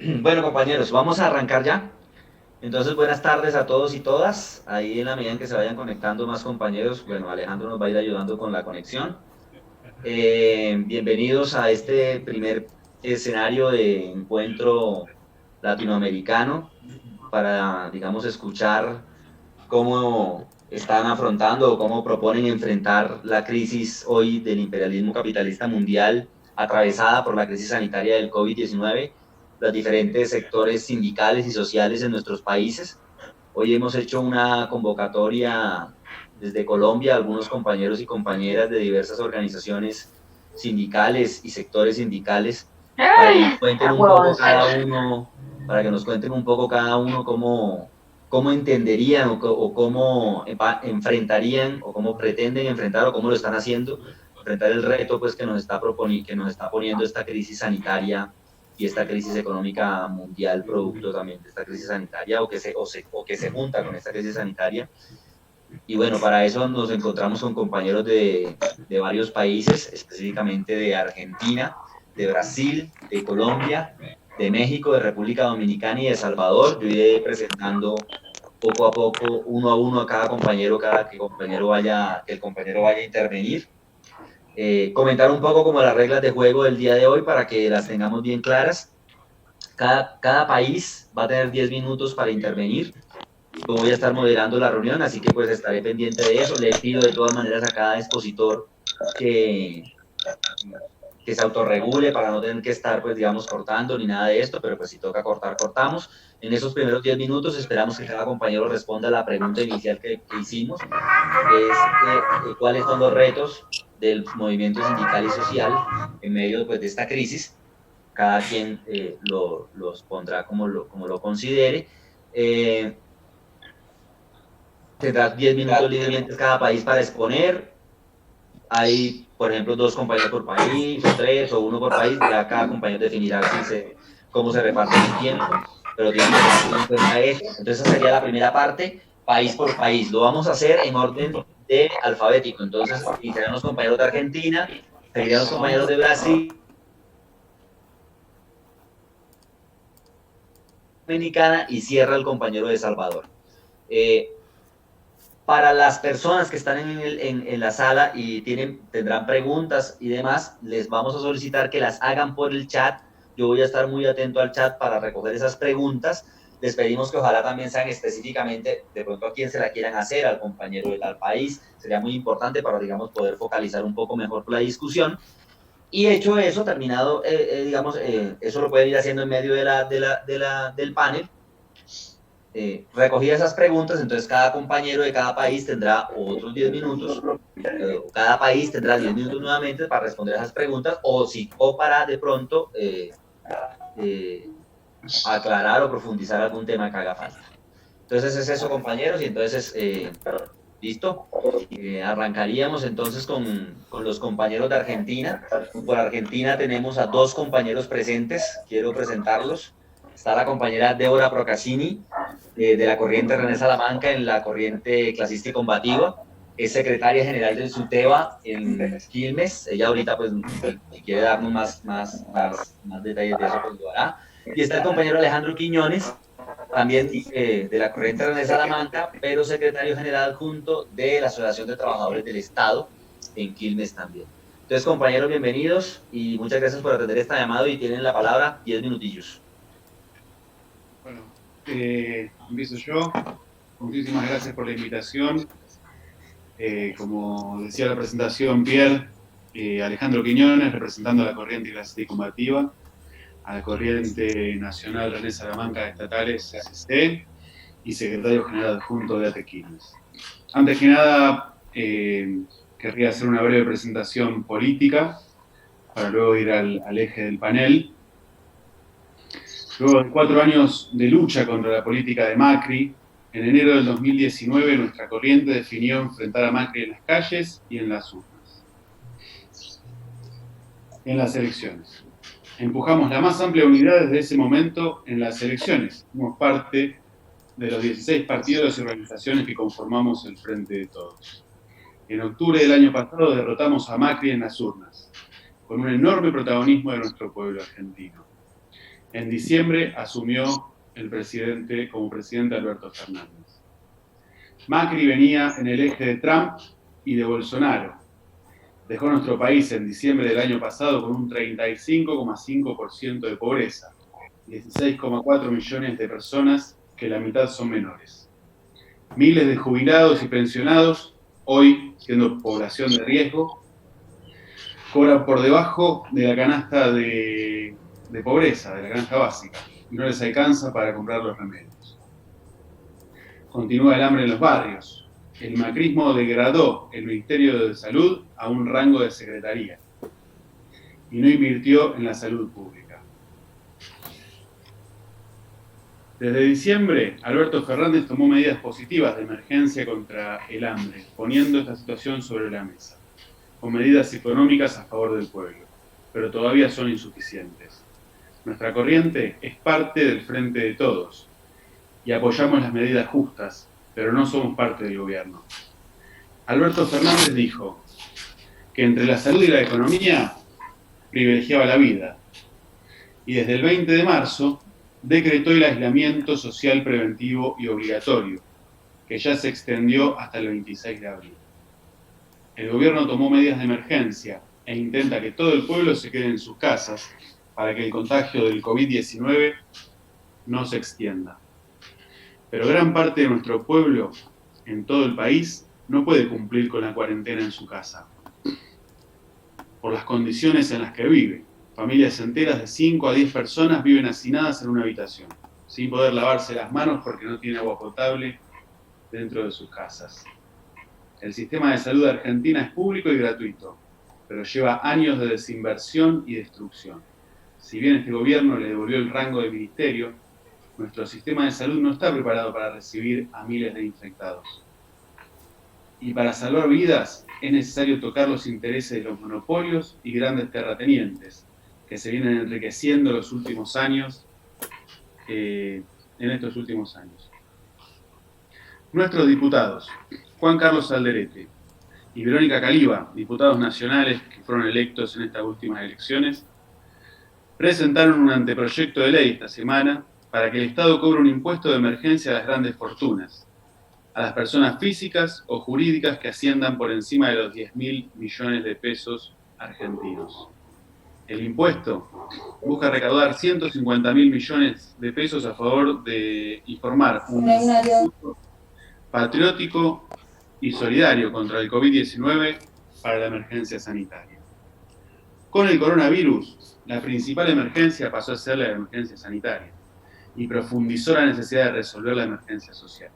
Bueno, compañeros, vamos a arrancar ya. Entonces, buenas tardes a todos y todas. Ahí en la medida en que se vayan conectando más compañeros, bueno, Alejandro nos va a ir ayudando con la conexión. Bienvenidos a este primer escenario de encuentro latinoamericano para, digamos, escuchar cómo están afrontando o cómo proponen enfrentar la crisis hoy del imperialismo capitalista mundial atravesada por la crisis sanitaria del COVID-19, los diferentes sectores sindicales y sociales en nuestros países. Hoy hemos hecho una convocatoria desde Colombia, algunos compañeros y compañeras de diversas organizaciones sindicales y sectores sindicales, para que nos cuenten un poco cada uno, para que nos cuenten un poco cada uno cómo entenderían o cómo enfrentarían o cómo pretenden enfrentar o cómo lo están haciendo, enfrentar el reto pues, que nos está poniendo esta crisis sanitaria y esta crisis económica mundial producto también de esta crisis sanitaria o que se junta con esta crisis sanitaria. Y bueno, para eso nos encontramos con compañeros de varios países, específicamente de Argentina, de Brasil, de Colombia, de México, de República Dominicana y de Salvador. Yo iré presentando poco a poco, uno a uno a cada compañero, que el compañero vaya a intervenir. Comentar un poco como las reglas de juego del día de hoy para que las tengamos bien claras. Cada país va a tener 10 minutos para intervenir. Yo voy a estar moderando la reunión, así que pues estaré pendiente de eso. Le pido de todas maneras a cada expositor que, que se autorregule para no tener que estar, pues, digamos, cortando ni nada de esto, pero pues si toca cortar, cortamos. En esos primeros 10 minutos esperamos que cada compañero responda a la pregunta inicial que hicimos, que es cuáles son los retos del movimiento sindical y social en medio pues, de esta crisis. Cada quien los pondrá como lo considere. Tendrá 10 minutos libremente cada país para exponer. Hay, por ejemplo, 2 compañeros por país, o 3, o 1 por país. Ya cada compañero definirá cómo se reparte el tiempo, pero tienen que tener en cuenta eso. Entonces, esa sería la primera parte, país por país. Lo vamos a hacer en orden de alfabético. Entonces, iniciarán los compañeros de Argentina, seguirán los compañeros de Brasil, Dominicana y cierra el compañero de Salvador. Eh, para las personas que están en la sala y tendrán preguntas y demás, les vamos a solicitar que las hagan por el chat. Yo voy a estar muy atento al chat para recoger esas preguntas. Les pedimos que ojalá también sean específicamente de pronto a quién se la quieran hacer, al compañero de tal país. Sería muy importante para, digamos, poder focalizar un poco mejor la discusión. Y hecho eso, terminado, digamos, eso lo pueden ir haciendo en medio del panel. Recogida esas preguntas, entonces cada compañero de cada país tendrá otros 10 minutos, cada país tendrá 10 minutos nuevamente para responder esas preguntas, o para de pronto eh, aclarar o profundizar algún tema que haga falta. Entonces es eso, compañeros, y entonces, listo. Arrancaríamos entonces con los compañeros de Argentina. Por Argentina tenemos a 2 compañeros presentes, quiero presentarlos. Está la compañera Débora Procaccini, de la corriente René Salamanca en la corriente clasista y combativa. Es secretaria general del SUTEBA en Quilmes. Ella ahorita, pues, si quiere darnos más detalles de eso, pues lo hará. Y está el compañero Alejandro Quiñones, también de la corriente René Salamanca, pero secretario general adjunto de la Asociación de Trabajadores del Estado en Quilmes también. Entonces, compañeros, bienvenidos y muchas gracias por atender esta llamada y tienen la palabra 10 minutillos. Bueno, empiezo yo. Muchísimas gracias por la invitación. Como decía la presentación, Pierre, Alejandro Quiñones, representando a la corriente clasista y combativa, a la corriente nacional René Salamanca de Estatales CCC y secretario general adjunto de Atequines. Antes que nada, querría hacer una breve presentación política para luego ir al eje del panel. Luego de 4 años de lucha contra la política de Macri, en enero del 2019 nuestra corriente definió enfrentar a Macri en las calles y en las urnas. En las elecciones. Empujamos la más amplia unidad desde ese momento en las elecciones. Fuimos parte de los 16 partidos y organizaciones que conformamos el Frente de Todos. En octubre del año pasado derrotamos a Macri en las urnas, con un enorme protagonismo de nuestro pueblo argentino. En diciembre asumió como presidente Alberto Fernández. Macri venía en el eje de Trump y de Bolsonaro. Dejó nuestro país en diciembre del año pasado con un 35,5% de pobreza, 16,4 millones de personas, que la mitad son menores. Miles de jubilados y pensionados, hoy siendo población de riesgo, cobran por debajo de la canasta de pobreza, de la canasta básica, y no les alcanza para comprar los remedios. Continúa el hambre en los barrios. El macrismo degradó el Ministerio de Salud a un rango de secretaría y no invirtió en la salud pública. Desde diciembre, Alberto Fernández tomó medidas positivas de emergencia contra el hambre, poniendo esta situación sobre la mesa, con medidas económicas a favor del pueblo, pero todavía son insuficientes. Nuestra corriente es parte del Frente de Todos y apoyamos las medidas justas, pero no somos parte del gobierno. Alberto Fernández dijo que entre la salud y la economía privilegiaba la vida, y desde el 20 de marzo decretó el aislamiento social preventivo y obligatorio, que ya se extendió hasta el 26 de abril. El gobierno tomó medidas de emergencia e intenta que todo el pueblo se quede en sus casas para que el contagio del COVID-19 no se extienda. Pero gran parte de nuestro pueblo, en todo el país, no puede cumplir con la cuarentena en su casa, por las condiciones en las que vive. Familias enteras de 5 a 10 personas viven hacinadas en una habitación, sin poder lavarse las manos porque no tiene agua potable dentro de sus casas. El sistema de salud de Argentina es público y gratuito, pero lleva años de desinversión y destrucción. Si bien este gobierno le devolvió el rango de ministerio, nuestro sistema de salud no está preparado para recibir a miles de infectados. Y para salvar vidas es necesario tocar los intereses de los monopolios y grandes terratenientes, que se vienen enriqueciendo en estos últimos años. Nuestros diputados, Juan Carlos Alderete y Verónica Caliba, diputados nacionales que fueron electos en estas últimas elecciones, presentaron un anteproyecto de ley esta semana para que el Estado cobre un impuesto de emergencia a las grandes fortunas, a las personas físicas o jurídicas que asciendan por encima de los 10.000 millones de pesos argentinos. El impuesto busca recaudar 150.000 millones de pesos a favor de formar un instituto patriótico y solidario contra el COVID-19 para la emergencia sanitaria. Con el coronavirus, la principal emergencia pasó a ser la emergencia sanitaria y profundizó la necesidad de resolver la emergencia social.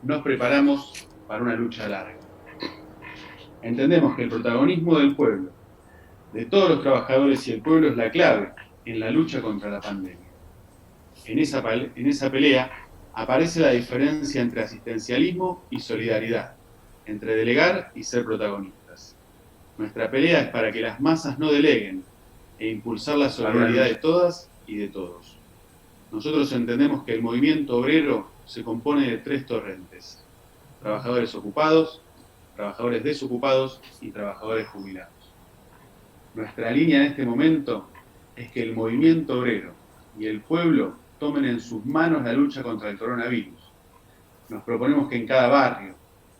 Nos preparamos para una lucha larga. Entendemos que el protagonismo del pueblo, de todos los trabajadores y el pueblo, es la clave en la lucha contra la pandemia. En esa pelea aparece la diferencia entre asistencialismo y solidaridad, entre delegar y ser protagonistas. Nuestra pelea es para que las masas no deleguen e impulsar la solidaridad de todas y de todos. Nosotros entendemos que el movimiento obrero se compone de 3 torrentes: trabajadores ocupados, trabajadores desocupados y trabajadores jubilados. Nuestra línea en este momento es que el movimiento obrero y el pueblo tomen en sus manos la lucha contra el coronavirus. Nos proponemos que en cada barrio,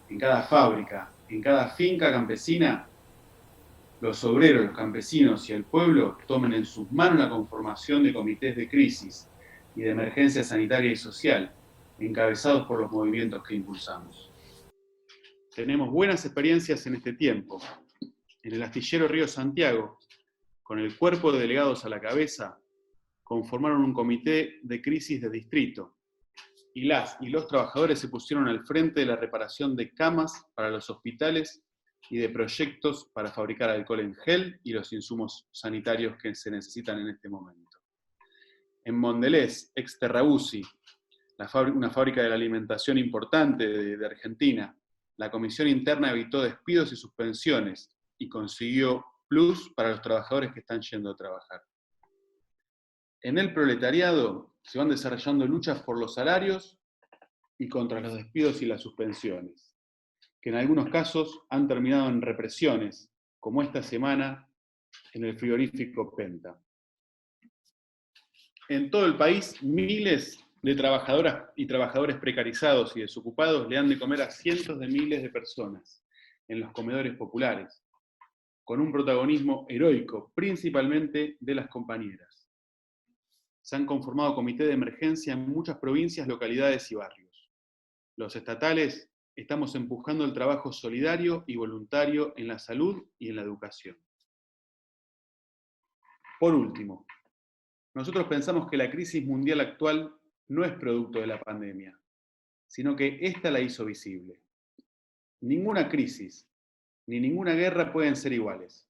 en cada fábrica, en cada finca campesina, los obreros, los campesinos y el pueblo tomen en sus manos la conformación de comités de crisis y de emergencia sanitaria y social, encabezados por los movimientos que impulsamos. Tenemos buenas experiencias en este tiempo. En el astillero Río Santiago, con el cuerpo de delegados a la cabeza, conformaron un comité de crisis de distrito, y las y los trabajadores se pusieron al frente de la reparación de camas para los hospitales y de proyectos para fabricar alcohol en gel y los insumos sanitarios que se necesitan en este momento. En Mondelez, ex Terrabusi, una fábrica de la alimentación importante de Argentina, la comisión interna evitó despidos y suspensiones y consiguió plus para los trabajadores que están yendo a trabajar. En el proletariado se van desarrollando luchas por los salarios y contra los despidos y las suspensiones, que en algunos casos han terminado en represiones, como esta semana en el frigorífico Penta. en todo el país, miles de trabajadoras y trabajadores precarizados y desocupados le han de comer a cientos de miles de personas en los comedores populares, con un protagonismo heroico, principalmente de las compañeras. Se han conformado comités de emergencia en muchas provincias, localidades y barrios. Los estatales estamos empujando el trabajo solidario y voluntario en la salud y en la educación. Por último, nosotros pensamos que la crisis mundial actual no es producto de la pandemia, sino que ésta la hizo visible. Ninguna crisis ni ninguna guerra pueden ser iguales,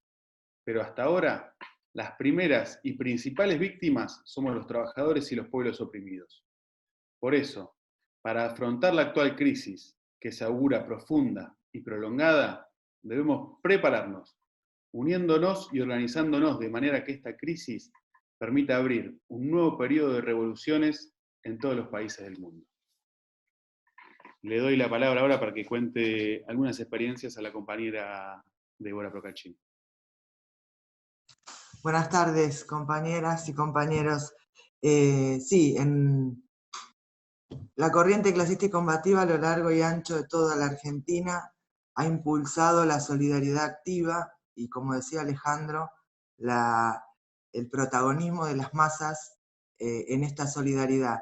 pero hasta ahora las primeras y principales víctimas somos los trabajadores y los pueblos oprimidos. Por eso, para afrontar la actual crisis, que se augura profunda y prolongada, debemos prepararnos, uniéndonos y organizándonos de manera que esta crisis permita abrir un nuevo periodo de revoluciones en todos los países del mundo. Le doy la palabra ahora para que cuente algunas experiencias a la compañera Débora Procaccini. Buenas tardes, compañeras y compañeros. Sí, en la corriente clasista y combativa a lo largo y ancho de toda la Argentina ha impulsado la solidaridad activa y, como decía Alejandro, el protagonismo de las masas en esta solidaridad.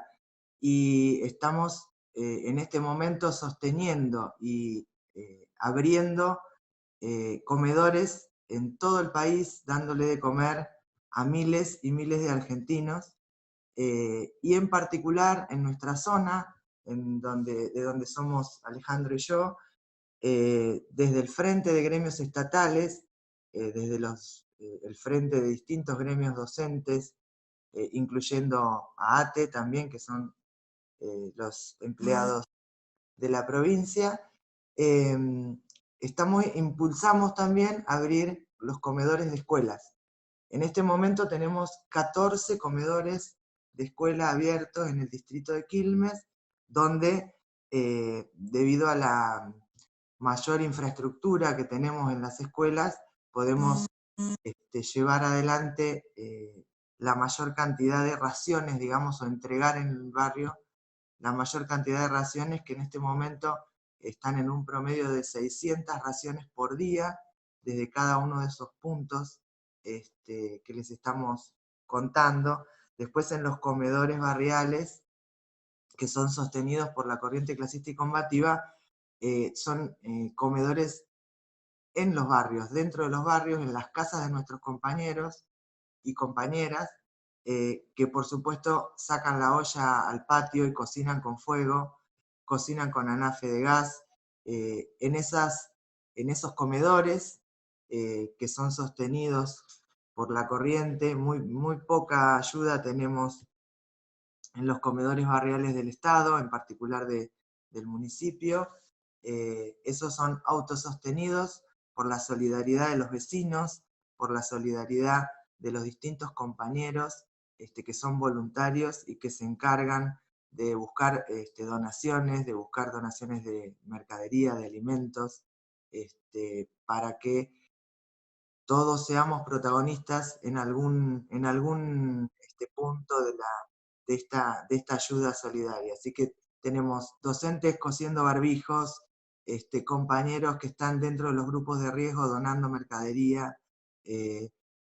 Y estamos en este momento sosteniendo y abriendo comedores en todo el país, dándole de comer a miles y miles de argentinos, y en particular en nuestra zona, de donde somos Alejandro y yo, desde el Frente de Gremios Estatales, desde el Frente de distintos gremios docentes, incluyendo a ATE también, que son los empleados de la provincia, impulsamos también abrir los comedores de escuelas. En este momento tenemos 14 comedores de escuela abiertos en el distrito de Quilmes, donde debido a la mayor infraestructura que tenemos en las escuelas, podemos llevar adelante la mayor cantidad de raciones, digamos, o entregar en el barrio la mayor cantidad de raciones, que en este momento están en un promedio de 600 raciones por día, desde cada uno de esos puntos que les estamos contando. Después en los comedores barriales, que son sostenidos por la corriente clasista y combativa, son comedores en los barrios, dentro de los barrios, en las casas de nuestros compañeros y compañeras, que por supuesto sacan la olla al patio y cocinan con fuego, cocinan con anafe de gas, en esos comedores que son sostenidos por la corriente. Muy poca ayuda tenemos en los comedores barriales del Estado, en particular del municipio. Esos son autosostenidos por la solidaridad de los vecinos, por la solidaridad de los distintos compañeros que son voluntarios y que se encargan de buscar donaciones de mercadería, de alimentos, para que todos seamos protagonistas en algún punto de esta ayuda solidaria. Así que tenemos docentes cosiendo barbijos, compañeros que están dentro de los grupos de riesgo donando mercadería,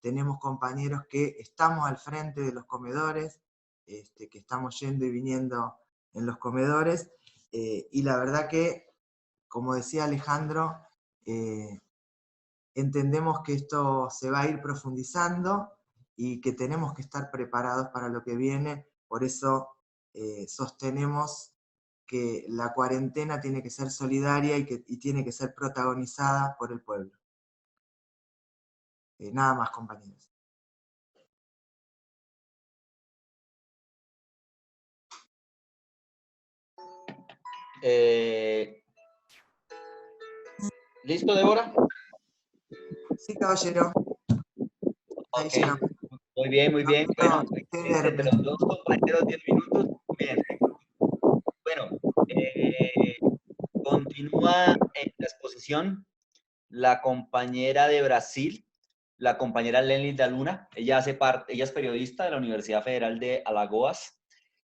tenemos compañeros que estamos al frente de los comedores, que estamos yendo y viniendo en los comedores, y la verdad que, como decía Alejandro, entendemos que esto se va a ir profundizando y que tenemos que estar preparados para lo que viene. Por eso sostenemos que la cuarentena tiene que ser solidaria y tiene que ser protagonizada por el pueblo. Nada más, compañeros. ¿Listo, Débora? Sí, caballero. Ahí Ok, llegamos. muy bien, muy bien. Bueno, entre los dos compañeros 10 minutos, muy bien. Bueno, continúa en la exposición la compañera de Brasil, la compañera Lenilda Luna. Ella es periodista de la Universidad Federal de Alagoas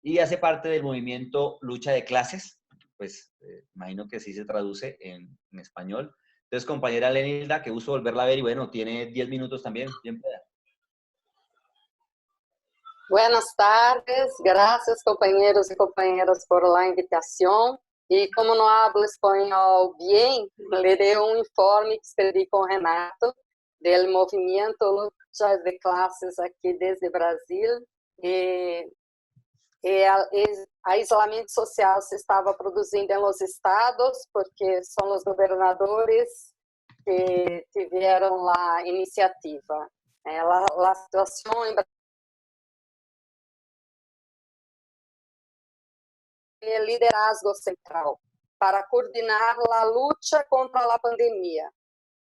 y hace parte del movimiento Lucha de Clases. Pues imagino que sí se traduce en español. Entonces, compañera Lenilda, que gusto volverla a ver y bueno, tiene 10 minutos también. Bien pueda. Buenas tardes, gracias compañeros y compañeras por la invitación. Y como no hablo español bien, le daré un informe que escrevi con Renato del movimiento Lucha de Clases aquí desde Brasil. A isolamento social se estava produzindo nos estados, porque são os governadores que tiveram a iniciativa. A situação em liderazgo central para coordinar a luta contra a pandemia.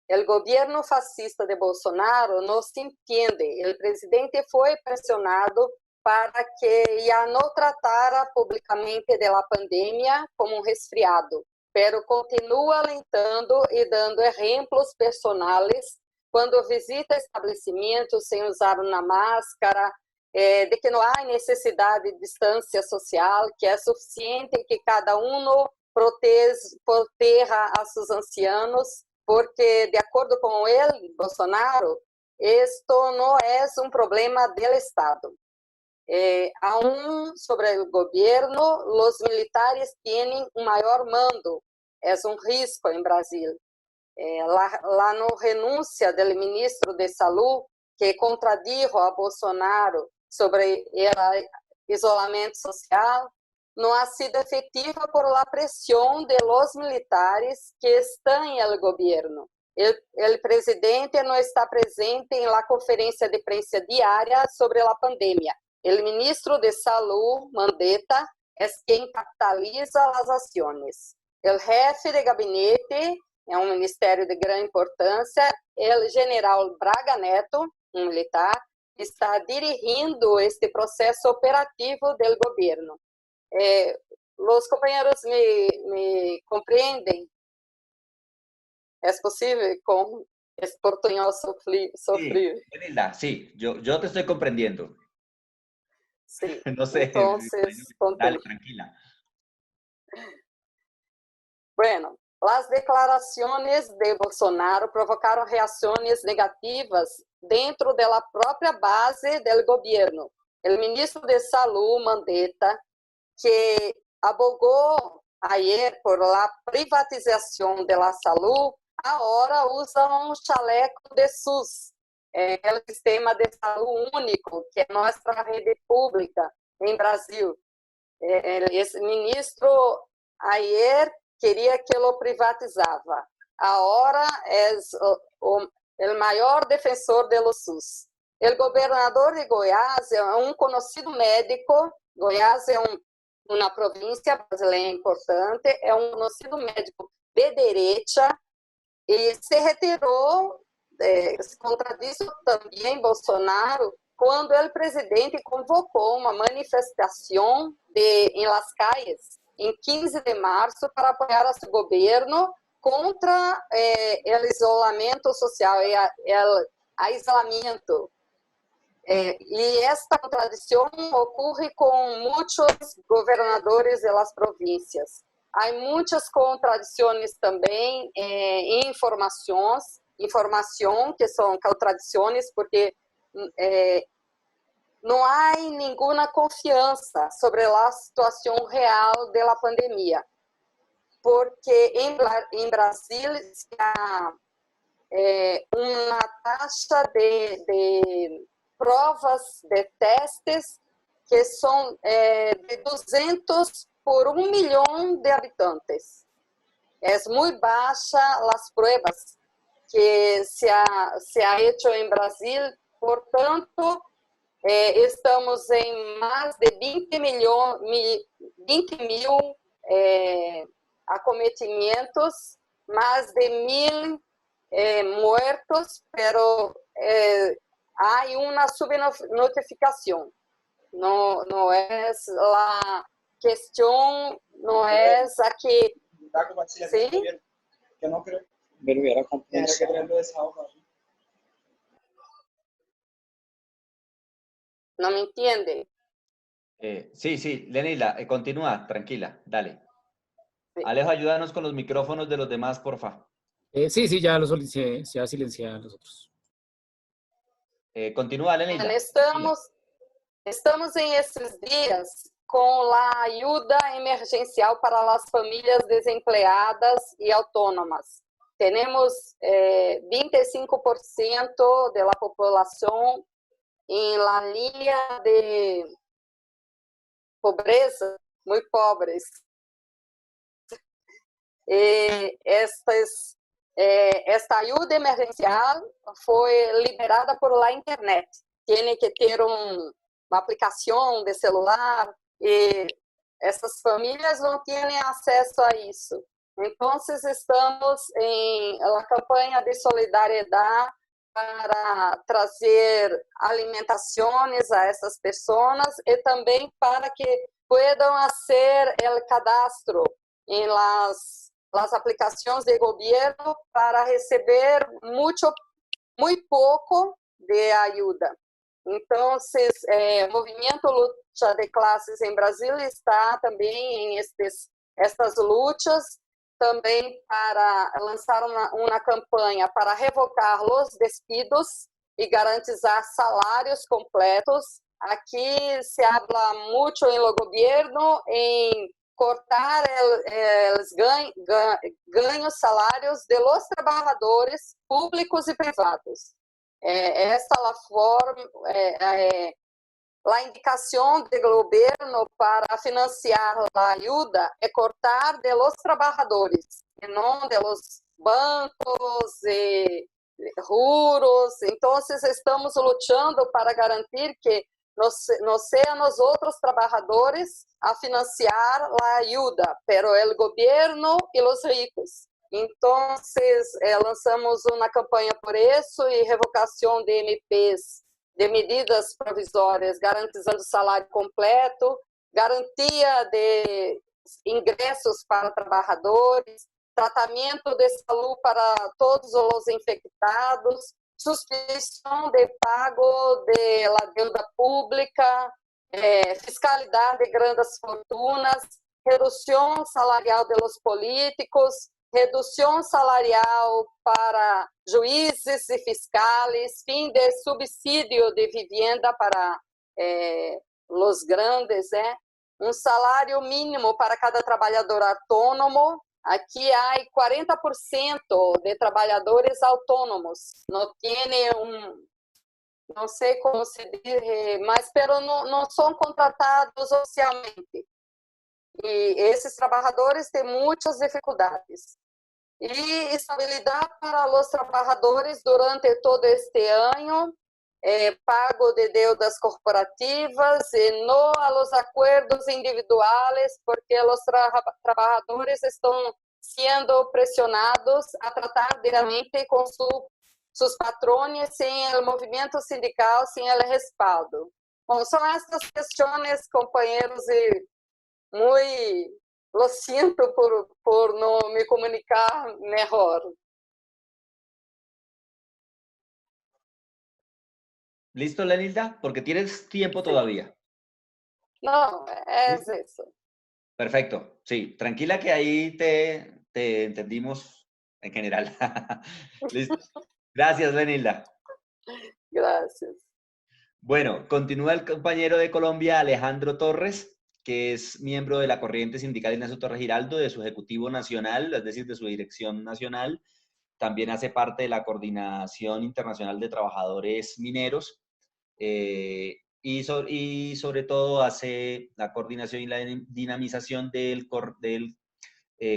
O governo fascista de Bolsonaro não se entende. O presidente foi pressionado para que já não tratara publicamente da pandemia como um resfriado, pero continua alentando e dando exemplos personais quando visita estabelecimentos sem usar uma máscara, de que não há necessidade de distância social, que é suficiente que cada um proteja a seus ancianos, porque, de acordo com ele, Bolsonaro, isto não é um problema do Estado. Aún sobre o governo, os militares têm um maior mando, é um risco em Brasil. Lá no renúncia do ministro de Saúde, que contradijo a Bolsonaro sobre o isolamento social, não ha sido efetiva por la pressão de los militares que estão no governo. O presidente não está presente em la conferência de prensa diária sobre a pandemia. O ministro de Saúde, Mandetta, é quem capitaliza as ações. O jefe de gabinete é um ministério de grande importância. O general Braga Neto, um militar, está dirigindo este processo operativo do governo. Os companheiros me compreendem? É possível com esse portunhol sofrido? Sí, yo te estoy comprendiendo. Sí, No sé. entonces, dale, tranquila. Bueno, as declarações de Bolsonaro provocaram reações negativas dentro da própria base do governo. O ministro de Saúde, Mandetta, que abogou ayer por la privatização da saúde, agora usa um chaleco de SUS, o sistema de saúde único, que é nossa rede pública em Brasil. Esse ministro ayer queria que lo privatizava. Agora é o maior defensor do SUS. O governador de Goiás é um conhecido médico. Goiás é uma província brasileira importante, é um conhecido médico de direita e se retirou, se contradisse também Bolsonaro quando o presidente convocou uma manifestação em Las Calles em 15 de março para apoiar o seu governo contra o isolamento social e o isolamento. E esta contradição ocorre com muitos governadores das províncias. Há muitas contradições também em informação que são contradições porque não há nenhuma confiança sobre a situação real da pandemia, porque em Brasil há uma taxa de provas de testes que são de 200 por 1 milhão de habitantes. É muito baixa as provas que se ha hecho em Brasil, portanto, estamos em mais de 20 mil acometimentos, mais de 1.000 muertos, pero há uma subnotificação. Não é a questão, não é a que... ¿Sí? Que no creo. Pero hubiera compensado. ¿No me entiende? Sí, Lenila, continúa, tranquila, dale. Sí. Alejo, ayúdanos con los micrófonos de los demás, porfa. Sí, ya lo solicité, se ha silenciado a los otros. Continúa, Lenila. Estamos em esses dias com a ajuda emergencial para as famílias desempleadas e autônomas. Temos 25% da população em la linha de pobreza, muito pobres. Esta ajuda emergencial foi liberada por la internet. Tem que ter uma aplicação de celular e essas famílias não têm acesso a isso. Então, estamos em la campanha de solidariedade para trazer alimentações a essas pessoas e também para que puedan hacer el cadastro em las aplicações de governo para receber muito pouco de ajuda. Então, o movimento Lucha de Classes em Brasil está também em estas lutas, também para lançar uma campanha para revocar os despidos e garantizar salários completos. Aqui se habla muito em lo governo em cortar os ganhos salários de los trabalhadores públicos e privados. Esta é a forma, a indicação do governo para financiar a ajuda é cortar de los trabalhadores, e não de los bancos e juros. Então, estamos lutando para garantir que não sejam os outros trabalhadores a financiar a ajuda, pero o governo e os ricos. Então, lançamos uma campanha por isso e revocação de MPs, de medidas provisórias, garantizando salário completo, garantia de ingressos para trabalhadores, tratamento de saúde para todos os infectados, suspensão de pago de la deuda pública, fiscalidade de grandes fortunas, redução salarial de los políticos, redução salarial para juízes e fiscais, fim de subsídio de vivienda para os grandes, salário mínimo para cada trabalhador autônomo. Aqui há 40% de trabalhadores autônomos. Não tem não sei como se diz, mas não são contratados oficialmente. E esses trabalhadores têm muitas dificuldades. E estabilidade para os trabalhadores durante todo este ano, pago de deudas corporativas e não a los acordos individuais, porque os trabalhadores estão sendo pressionados a tratar diretamente com seus patrões sem o movimento sindical, sem o respaldo. Bom, são essas questões, companheiros, e muito lo siento por não me comunicar melhor. ¿Listo, Lenilda? Porque tienes tiempo todavía. No, es eso. Perfecto. Sí, tranquila que ahí te entendimos en general. Listo. Gracias, Lenilda. Gracias. Bueno, continúa el compañero de Colombia, Alejandro Torres, que es miembro de la Corriente Sindical Ignacio Torres Giraldo, de su Ejecutivo Nacional, es decir, de su Dirección Nacional. También hace parte de la Coordinación Internacional de Trabajadores Mineros y sobre todo hace la coordinación y la dinamización del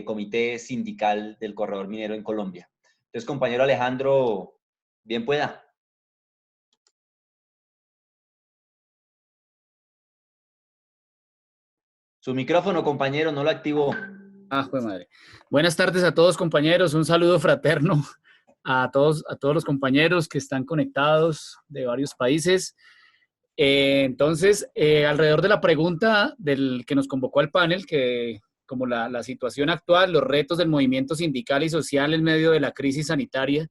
Comité Sindical del Corredor Minero en Colombia. Entonces, compañero Alejandro, bien pueda. Su micrófono, compañero, no lo activó. Jue madre. Buenas tardes a todos, compañeros. Un saludo fraterno a todos los compañeros que están conectados de varios países. Entonces, alrededor de la pregunta del que nos convocó al panel, que como la situación actual, los retos del movimiento sindical y social en medio de la crisis sanitaria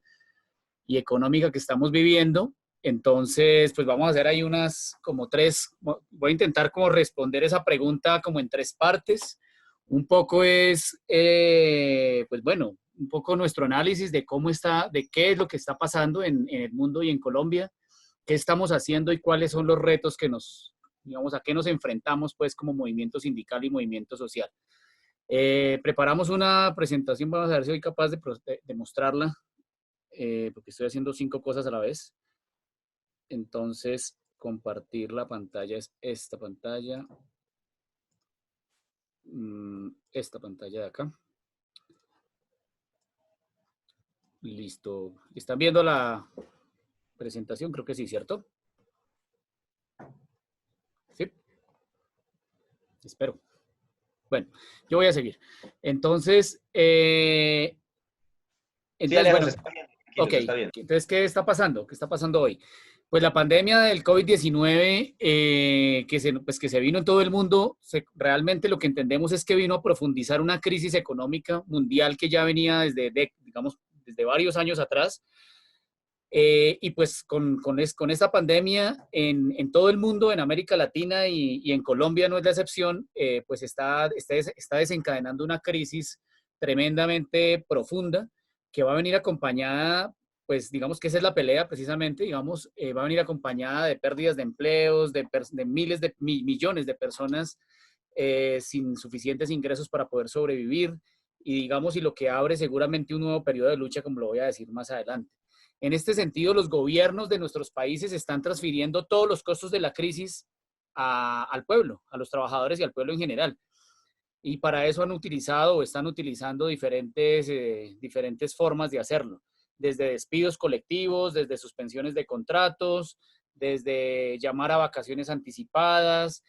y económica que estamos viviendo, Entonces, pues vamos a hacer ahí unas como tres, voy a intentar como responder esa pregunta como en tres partes. Un poco es, pues bueno, un poco nuestro análisis de cómo está, de qué es lo que está pasando en el mundo y en Colombia, qué estamos haciendo y cuáles son los retos que nos, digamos, a qué nos enfrentamos pues como movimiento sindical y movimiento social. Preparamos una presentación, vamos a ver si soy capaz de mostrarla, porque estoy haciendo 5 cosas a la vez. Entonces, compartir la pantalla es esta pantalla. Esta pantalla de acá. Listo. ¿Están viendo la presentación? Creo que sí, ¿cierto? Sí. Espero. Bueno, yo voy a seguir. Entonces, bueno, ok. Entonces, ¿qué está pasando? ¿Qué está pasando hoy? Pues la pandemia del COVID-19 que se vino en todo el mundo, realmente lo que entendemos es que vino a profundizar una crisis económica mundial que ya venía digamos, desde varios años atrás. Y pues con esta pandemia en todo el mundo, en América Latina y en Colombia no es la excepción, pues está desencadenando una crisis tremendamente profunda que va a venir acompañada, pues digamos que esa es la pelea precisamente, digamos, va a venir acompañada de pérdidas de empleos, de miles de millones de personas sin suficientes ingresos para poder sobrevivir y digamos, y lo que abre seguramente un nuevo periodo de lucha, como lo voy a decir más adelante. En este sentido, los gobiernos de nuestros países están transfiriendo todos los costos de la crisis al pueblo, a los trabajadores y al pueblo en general. Y para eso han utilizado o están utilizando diferentes formas de hacerlo, desde despidos colectivos, desde suspensiones de contratos, desde llamar a vacaciones anticipadas,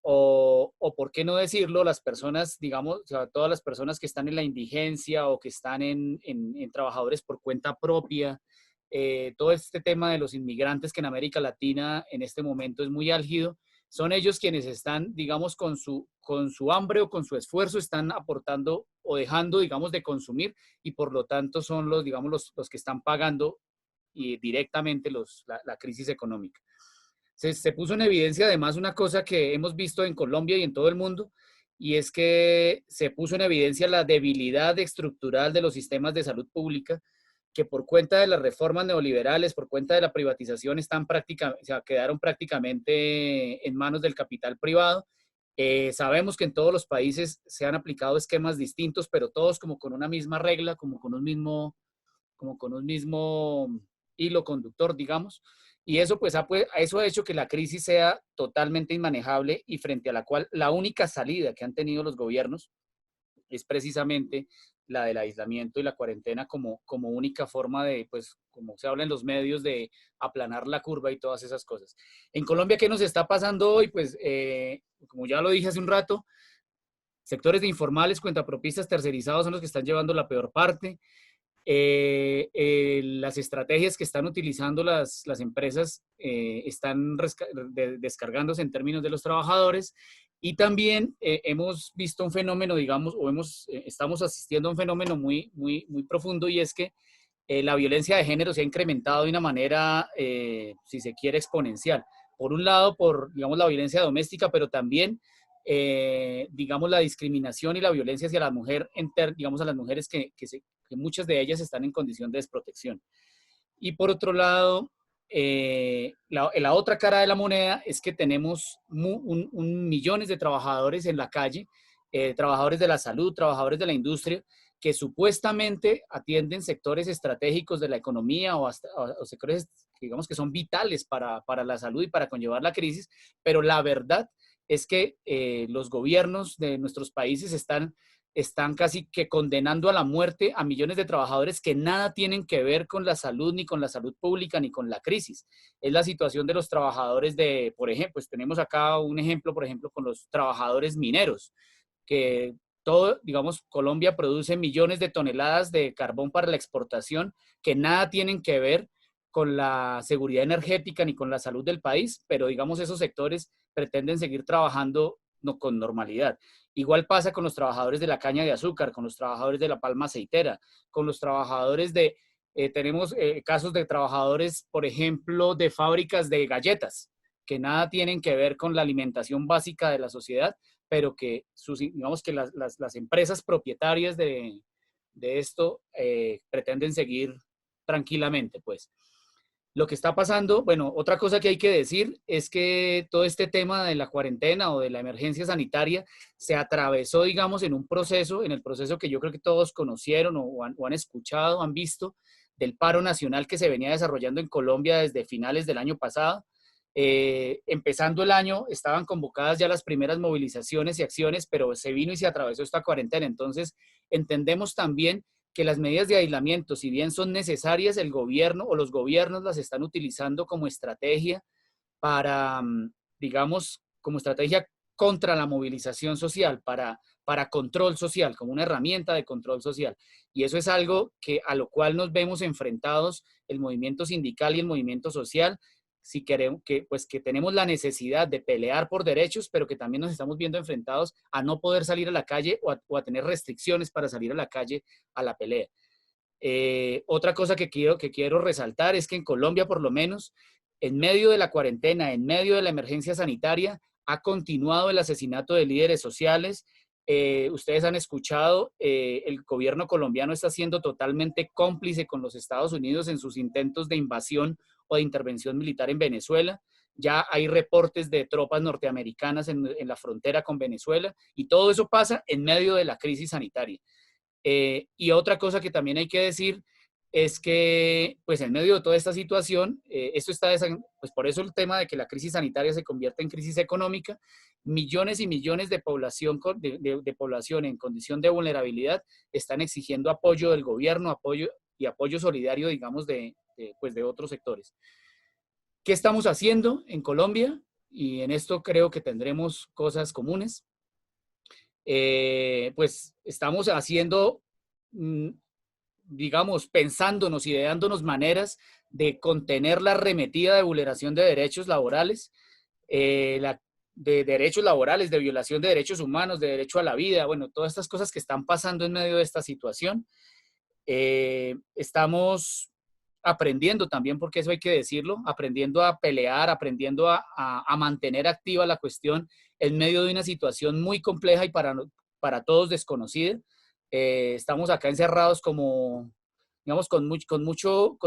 o por qué no decirlo, las personas, digamos, o sea, todas las personas que están en la indigencia o que están en trabajadores por cuenta propia, todo este tema de los inmigrantes que en América Latina en este momento es muy álgido, son ellos quienes están, digamos, con su hambre o con su esfuerzo, están aportando o dejando, digamos, de consumir y por lo tanto son digamos, los que están pagando directamente la crisis económica. Se puso en evidencia además una cosa que hemos visto en Colombia y en todo el mundo, y es que se puso en evidencia la debilidad estructural de los sistemas de salud pública, que por cuenta de las reformas neoliberales, por cuenta de la privatización, quedaron prácticamente en manos del capital privado. Sabemos que en todos los países se han aplicado esquemas distintos, pero todos como con una misma regla, como con un mismo hilo conductor, digamos. Y eso, eso ha hecho que la crisis sea totalmente inmanejable y frente a la cual la única salida que han tenido los gobiernos es precisamente la del aislamiento y la cuarentena como única forma de, pues, como se habla en los medios, de aplanar la curva y todas esas cosas. En Colombia, ¿qué nos está pasando hoy? Pues, como ya lo dije hace un rato, sectores de informales, cuentapropistas, tercerizados son los que están llevando la peor parte. Las estrategias que están utilizando las empresas están descargándose en términos de los trabajadores y también hemos visto un fenómeno, digamos, estamos asistiendo a un fenómeno muy, muy, muy profundo y es que la violencia de género se ha incrementado de una manera, si se quiere, exponencial. Por un lado, digamos, la violencia doméstica, pero también digamos, la discriminación y la violencia hacia la mujer, digamos, a las mujeres que muchas de ellas están en condición de desprotección. Y por otro lado, la otra cara de la moneda es que tenemos millones de trabajadores en la calle, trabajadores de la salud, trabajadores de la industria, que supuestamente atienden sectores estratégicos de la economía o sectores, digamos, que son vitales para la salud y para conllevar la crisis, pero la verdad es que los gobiernos de nuestros países están casi que condenando a la muerte a millones de trabajadores que nada tienen que ver con la salud, ni con la salud pública, ni con la crisis. Es la situación de los trabajadores por ejemplo, pues tenemos acá un ejemplo, por ejemplo, con los trabajadores mineros, que digamos, Colombia produce millones de toneladas de carbón para la exportación que nada tienen que ver con la seguridad energética ni con la salud del país, pero digamos esos sectores pretenden seguir trabajando con normalidad. Igual pasa con los trabajadores de la caña de azúcar, con los trabajadores de la palma aceitera, con los trabajadores de Tenemos casos de trabajadores, por ejemplo, de fábricas de galletas, que nada tienen que ver con la alimentación básica de la sociedad, pero que digamos que las empresas propietarias de esto pretenden seguir tranquilamente, pues. Lo que está pasando, bueno, otra cosa que hay que decir es que todo este tema de la cuarentena o de la emergencia sanitaria se atravesó, digamos, en un proceso, en el proceso que yo creo que todos conocieron o han escuchado, han visto, del paro nacional que se venía desarrollando en Colombia desde finales del año pasado. Empezando el año, estaban convocadas ya las primeras movilizaciones y acciones, pero se vino y se atravesó esta cuarentena. Entonces, entendemos también que las medidas de aislamiento, si bien son necesarias, el gobierno o los gobiernos las están utilizando como estrategia para, digamos, como estrategia contra la movilización social, para control social, como una herramienta de control social. Y eso es algo a lo cual nos vemos enfrentados el movimiento sindical y el movimiento social, si queremos que tenemos la necesidad de pelear por derechos, pero que también nos estamos viendo enfrentados a no poder salir a la calle o a tener restricciones para salir a la calle a la pelea. Otra cosa que quiero resaltar es que en Colombia, por lo menos, en medio de la cuarentena, en medio de la emergencia sanitaria, ha continuado el asesinato de líderes sociales. Ustedes han escuchado, el gobierno colombiano está siendo totalmente cómplice con los Estados Unidos en sus intentos de invasión o de intervención militar en Venezuela. Ya hay reportes de tropas norteamericanas en la frontera con Venezuela y todo eso pasa en medio de la crisis sanitaria. Y otra cosa que también hay que decir es que, pues en medio de toda esta situación, esto está, pues por eso el tema de que la crisis sanitaria se convierte en crisis económica, millones y millones de población, de población en condición de vulnerabilidad están exigiendo apoyo del gobierno, apoyo solidario, digamos, pues de otros sectores. ¿Qué estamos haciendo en Colombia? Y en esto creo que tendremos cosas comunes. Pues estamos haciendo, digamos, pensándonos, ideándonos maneras de contener la arremetida de vulneración de derechos laborales, de derechos laborales, de violación de derechos humanos, de derecho a la vida, bueno, todas estas cosas que están pasando en medio de esta situación. Estamos aprendiendo también, porque eso hay que decirlo, aprendiendo a pelear, aprendiendo a mantener activa la cuestión en medio de una situación muy compleja y para todos desconocida. Estamos acá encerrados como, digamos, con mucho,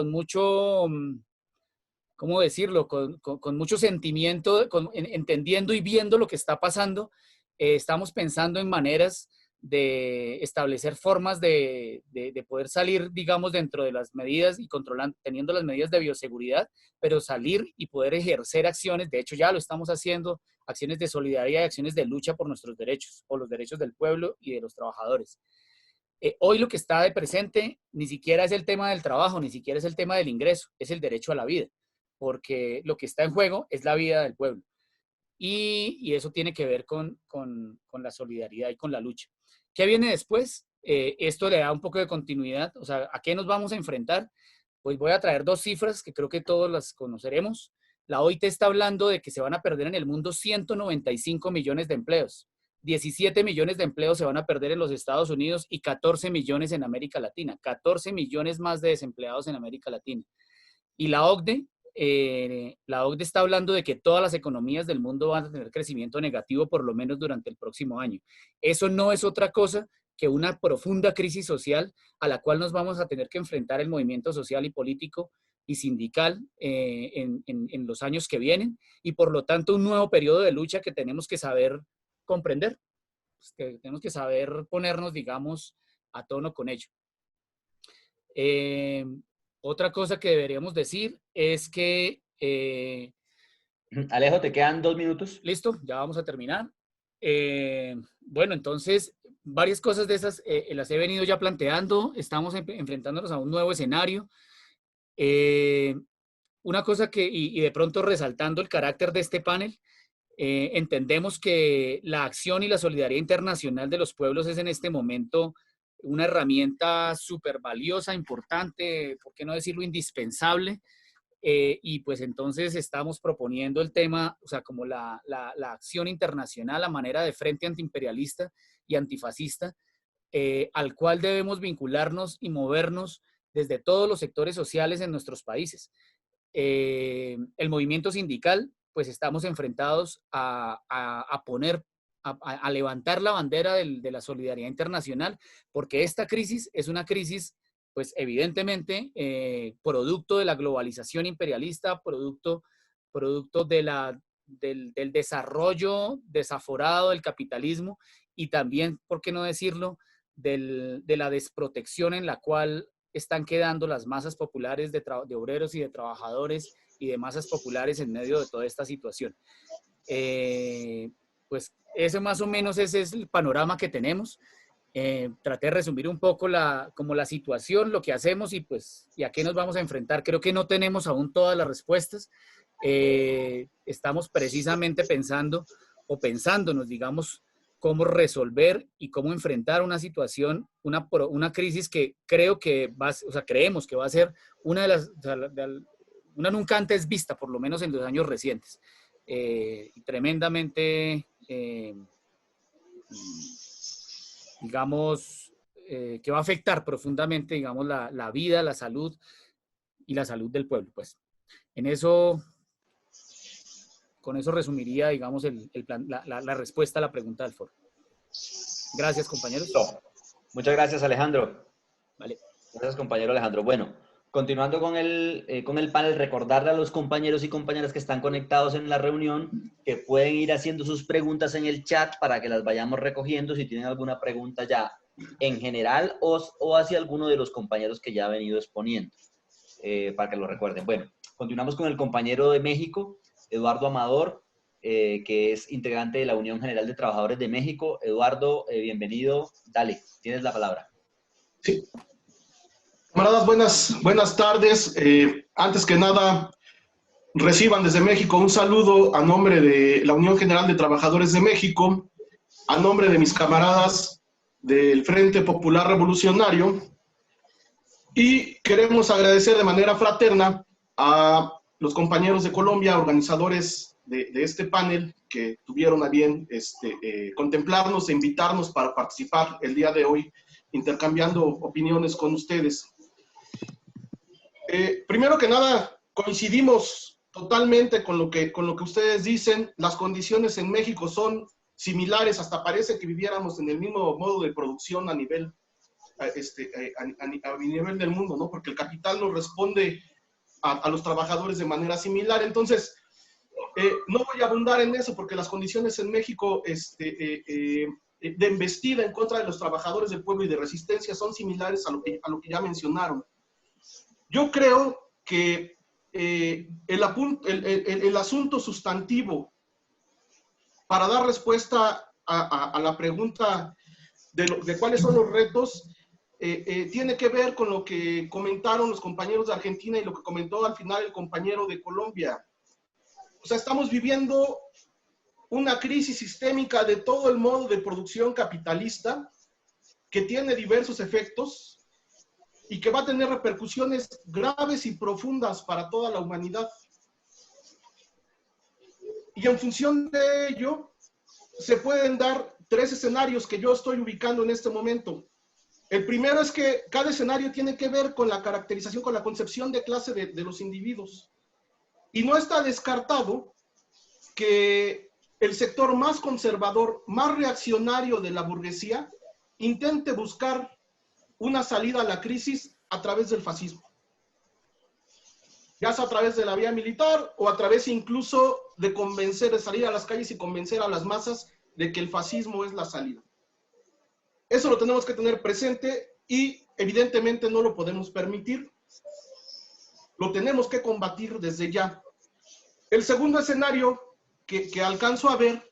¿cómo decirlo? Con mucho sentimiento, entendiendo y viendo lo que está pasando. Estamos pensando en maneras de establecer formas de poder salir, digamos, dentro de las medidas y teniendo las medidas de bioseguridad, pero salir y poder ejercer acciones, de hecho ya lo estamos haciendo, acciones de solidaridad y acciones de lucha por nuestros derechos, por los derechos del pueblo y de los trabajadores. Hoy lo que está de presente ni siquiera es el tema del trabajo, ni siquiera es el tema del ingreso, es el derecho a la vida, porque lo que está en juego es la vida del pueblo. Y eso tiene que ver con la solidaridad y con la lucha. ¿Qué viene después? Esto le da un poco de continuidad, o sea, ¿a qué nos vamos a enfrentar? Pues voy a traer dos cifras que creo que todos las conoceremos. La OIT está hablando de que se van a perder en el mundo 195 millones de empleos. 17 millones de empleos se van a perder en los Estados Unidos y 14 millones en América Latina. 14 millones más de desempleados en América Latina. Y la OCDE está hablando de que todas las economías del mundo van a tener crecimiento negativo por lo menos durante el próximo año. Eso no es otra cosa que una profunda crisis social a la cual nos vamos a tener que enfrentar el movimiento social y político y sindical en los años que vienen, y por lo tanto un nuevo periodo de lucha que tenemos que saber comprender, pues, que tenemos que saber ponernos, digamos, a tono con ello. Otra cosa que deberíamos decir es que... Alejo, ¿te quedan 2 minutos? Listo, ya vamos a terminar. Bueno, entonces, varias cosas de esas las he venido ya planteando. Estamos enfrentándonos a un nuevo escenario. Una cosa y de pronto resaltando el carácter de este panel, entendemos que la acción y la solidaridad internacional de los pueblos es en este momento una herramienta súper valiosa, importante, por qué no decirlo indispensable, y pues entonces estamos proponiendo el tema, o sea, como la acción internacional a manera de frente antiimperialista y antifascista, al cual debemos vincularnos y movernos desde todos los sectores sociales en nuestros países. El movimiento sindical, pues estamos enfrentados a levantar la bandera de la solidaridad internacional, porque esta crisis es una crisis, pues evidentemente, producto de la globalización imperialista, producto del desarrollo desaforado del capitalismo y también, ¿por qué no decirlo?, de la desprotección en la cual están quedando las masas populares de obreros y de trabajadores y de masas populares en medio de toda esta situación. Pues ese más o menos ese es el panorama que tenemos. Traté de resumir un poco como la situación, lo que hacemos y pues y a qué nos vamos a enfrentar. Creo que no tenemos aún todas las respuestas. Estamos precisamente pensándonos, digamos, cómo resolver y cómo enfrentar una situación, una crisis que creo que creemos que va a ser una una nunca antes vista, por lo menos en los años recientes. Tremendamente, digamos, que va a afectar profundamente, digamos, la vida, la salud y la salud del pueblo. Pues con eso resumiría, digamos, la respuesta a la pregunta del foro. Gracias, compañeros. Muchas gracias, Alejandro. Vale. Gracias, compañero Alejandro. Bueno, continuando con el panel, recordarle a los compañeros y compañeras que están conectados en la reunión que pueden ir haciendo sus preguntas en el chat para que las vayamos recogiendo si tienen alguna pregunta ya en general o hacia alguno de los compañeros que ya ha venido exponiendo, para que lo recuerden. Bueno, continuamos con el compañero de México, Eduardo Amador, que es integrante de la Unión General de Trabajadores de México. Eduardo, bienvenido. Dale, tienes la palabra. Sí. Camaradas, buenas tardes. Antes que nada, reciban desde México un saludo a nombre de la Unión General de Trabajadores de México, a nombre de mis camaradas del Frente Popular Revolucionario, y queremos agradecer de manera fraterna a los compañeros de Colombia, organizadores de este panel, que tuvieron a bien contemplarnos e invitarnos para participar el día de hoy, intercambiando opiniones con ustedes. Primero que nada, coincidimos totalmente con lo que ustedes dicen. Las condiciones en México son similares, hasta parece que viviéramos en el mismo modo de producción a nivel del mundo, ¿no? Porque el capital nos responde a los trabajadores de manera similar. Entonces, no voy a abundar en eso porque las condiciones en México de embestida en contra de los trabajadores del pueblo y de resistencia son similares a lo que ya mencionaron. Yo creo que el asunto sustantivo para dar respuesta a la pregunta de cuáles son los retos tiene que ver con lo que comentaron los compañeros de Argentina y lo que comentó al final el compañero de Colombia. O sea, estamos viviendo una crisis sistémica de todo el modo de producción capitalista que tiene diversos efectos y que va a tener repercusiones graves y profundas para toda la humanidad. Y en función de ello, se pueden dar tres escenarios que yo estoy ubicando en este momento. El primero es que cada escenario tiene que ver con la caracterización, con la concepción de clase de los individuos. Y no está descartado que el sector más conservador, más reaccionario de la burguesía, intente buscar una salida a la crisis a través del fascismo. Ya sea a través de la vía militar o a través incluso de salir a las calles y convencer a las masas de que el fascismo es la salida. Eso lo tenemos que tener presente y evidentemente no lo podemos permitir. Lo tenemos que combatir desde ya. El segundo escenario que alcanzo a ver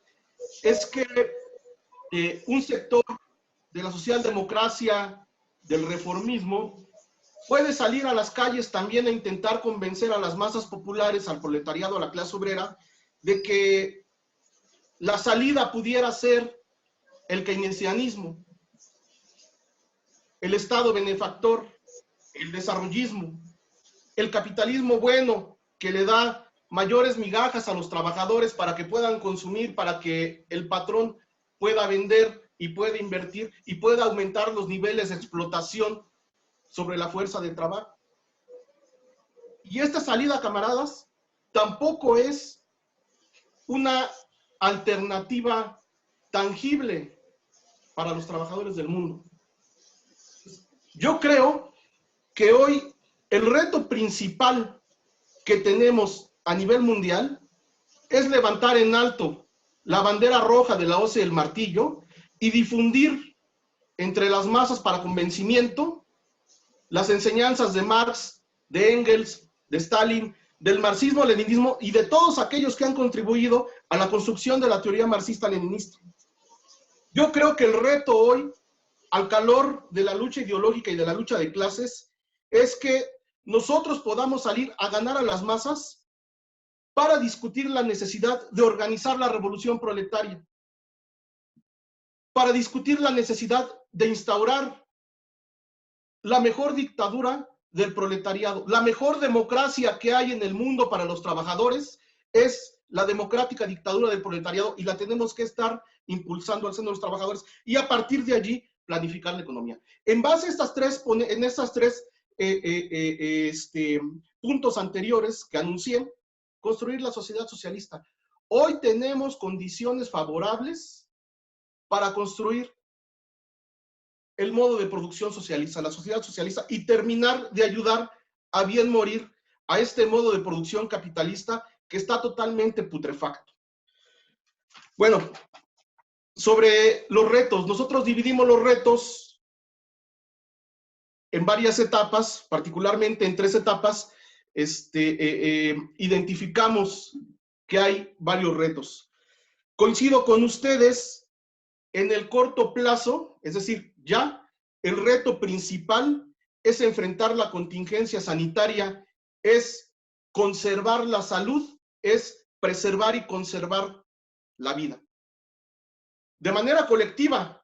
es que un sector de la socialdemocracia, del reformismo, puede salir a las calles también e intentar convencer a las masas populares, al proletariado, a la clase obrera, de que la salida pudiera ser el keynesianismo, el Estado benefactor, el desarrollismo, el capitalismo bueno que le da mayores migajas a los trabajadores para que puedan consumir, para que el patrón pueda vender y pueda invertir y pueda aumentar los niveles de explotación sobre la fuerza de trabajo. Y esta salida, camaradas, tampoco es una alternativa tangible para los trabajadores del mundo. Yo creo que hoy el reto principal que tenemos a nivel mundial es levantar en alto la bandera roja de la hoz y el martillo y difundir entre las masas para convencimiento las enseñanzas de Marx, de Engels, de Stalin, del marxismo-leninismo y de todos aquellos que han contribuido a la construcción de la teoría marxista-leninista. Yo creo que el reto hoy, al calor de la lucha ideológica y de la lucha de clases, es que nosotros podamos salir a ganar a las masas para discutir la necesidad de organizar la revolución proletaria, para discutir la necesidad de instaurar la mejor dictadura del proletariado. La mejor democracia que hay en el mundo para los trabajadores es la democrática dictadura del proletariado y la tenemos que estar impulsando al seno de los trabajadores y a partir de allí planificar la economía. En base a estas tres puntos anteriores que anuncié, construir la sociedad socialista. Hoy tenemos condiciones favorables para construir el modo de producción socialista, la sociedad socialista, y terminar de ayudar a bien morir a este modo de producción capitalista que está totalmente putrefacto. Bueno, sobre los retos, nosotros dividimos los retos en varias etapas, particularmente en 3 etapas, identificamos que hay varios retos. Coincido con ustedes en el corto plazo, es decir, ya el reto principal es enfrentar la contingencia sanitaria, es conservar la salud, es preservar y conservar la vida. De manera colectiva,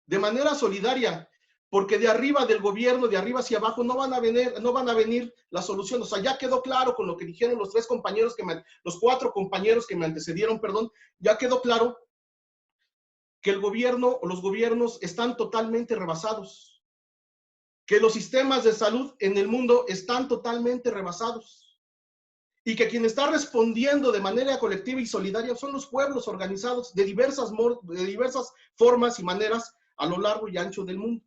de manera solidaria, porque de arriba del gobierno, de arriba hacia abajo, no van a venir las soluciones. O sea, ya quedó claro con lo que dijeron los 4 compañeros que me antecedieron, perdón, ya quedó claro que el gobierno o los gobiernos están totalmente rebasados, que los sistemas de salud en el mundo están totalmente rebasados y que quien está respondiendo de manera colectiva y solidaria son los pueblos organizados de diversas formas y maneras a lo largo y ancho del mundo.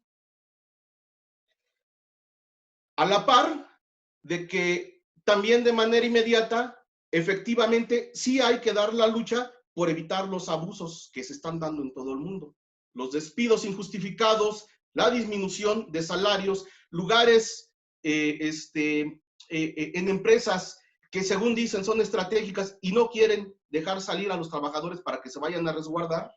A la par de que también de manera inmediata, efectivamente, sí hay que dar la lucha por evitar los abusos que se están dando en todo el mundo. Los despidos injustificados, la disminución de salarios, lugares en empresas que según dicen son estratégicas y no quieren dejar salir a los trabajadores para que se vayan a resguardar.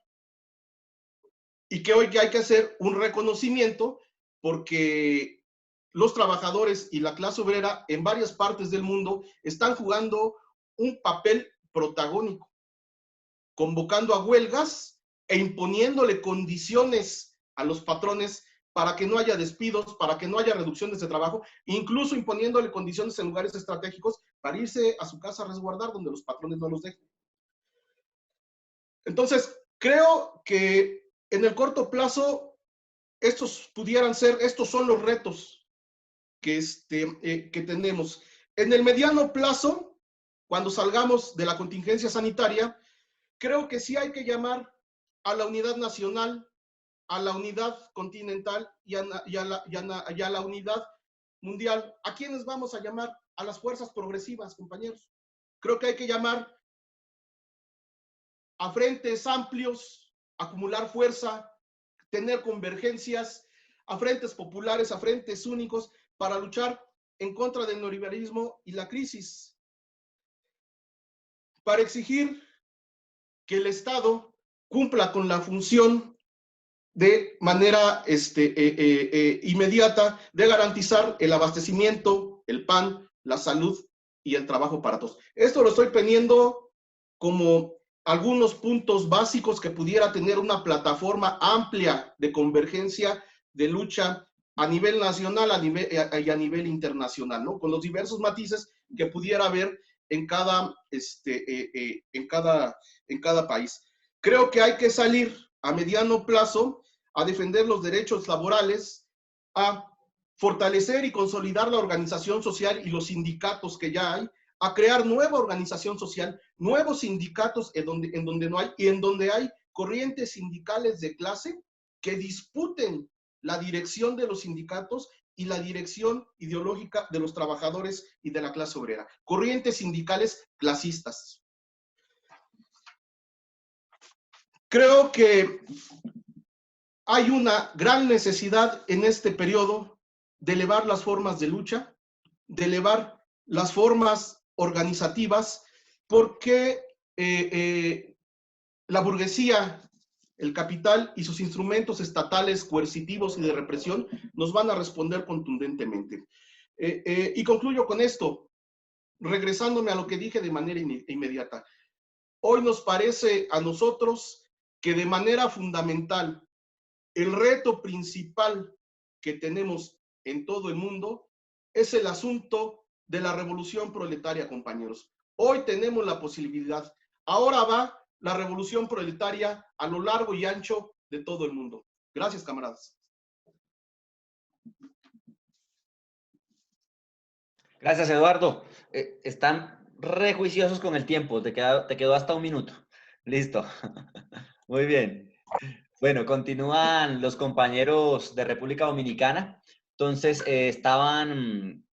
Y que hoy hay que hacer un reconocimiento porque los trabajadores y la clase obrera en varias partes del mundo están jugando un papel protagónico, convocando a huelgas e imponiéndole condiciones a los patrones para que no haya despidos, para que no haya reducciones de trabajo, incluso imponiéndole condiciones en lugares estratégicos para irse a su casa a resguardar donde los patrones no los dejen. Entonces, creo que en el corto plazo, estos son los retos que tenemos. En el mediano plazo, cuando salgamos de la contingencia sanitaria, creo que sí hay que llamar a la unidad nacional, a la unidad continental y a la unidad mundial. ¿A quiénes vamos a llamar? A las fuerzas progresivas, compañeros. Creo que hay que llamar a frentes amplios, acumular fuerza, tener convergencias, a frentes populares, a frentes únicos, para luchar en contra del neoliberalismo y la crisis. Para exigir que el Estado cumpla con la función de manera inmediata de garantizar el abastecimiento, el pan, la salud y el trabajo para todos. Esto lo estoy poniendo como algunos puntos básicos que pudiera tener una plataforma amplia de convergencia, de lucha a nivel nacional y a nivel internacional, ¿no? Con los diversos matices que pudiera haber en cada país. Creo que hay que salir a mediano plazo a defender los derechos laborales, a fortalecer y consolidar la organización social y los sindicatos que ya hay, a crear nueva organización social, nuevos sindicatos en donde no hay, y en donde hay corrientes sindicales de clase que disputen la dirección de los sindicatos y la dirección ideológica de los trabajadores y de la clase obrera. Corrientes sindicales clasistas. Creo que hay una gran necesidad en este periodo de elevar las formas de lucha, de elevar las formas organizativas, porque la burguesía, el capital y sus instrumentos estatales coercitivos y de represión nos van a responder contundentemente. Y concluyo con esto, regresándome a lo que dije de manera inmediata. Hoy nos parece a nosotros que de manera fundamental el reto principal que tenemos en todo el mundo es el asunto de la revolución proletaria, compañeros. Hoy tenemos la posibilidad. Ahora va la revolución proletaria a lo largo y ancho de todo el mundo. Gracias, camaradas. Gracias, Eduardo. Están rejuiciosos con el tiempo. Te quedó hasta un minuto. Listo. Muy bien. Bueno, continúan los compañeros de República Dominicana. Entonces, estaban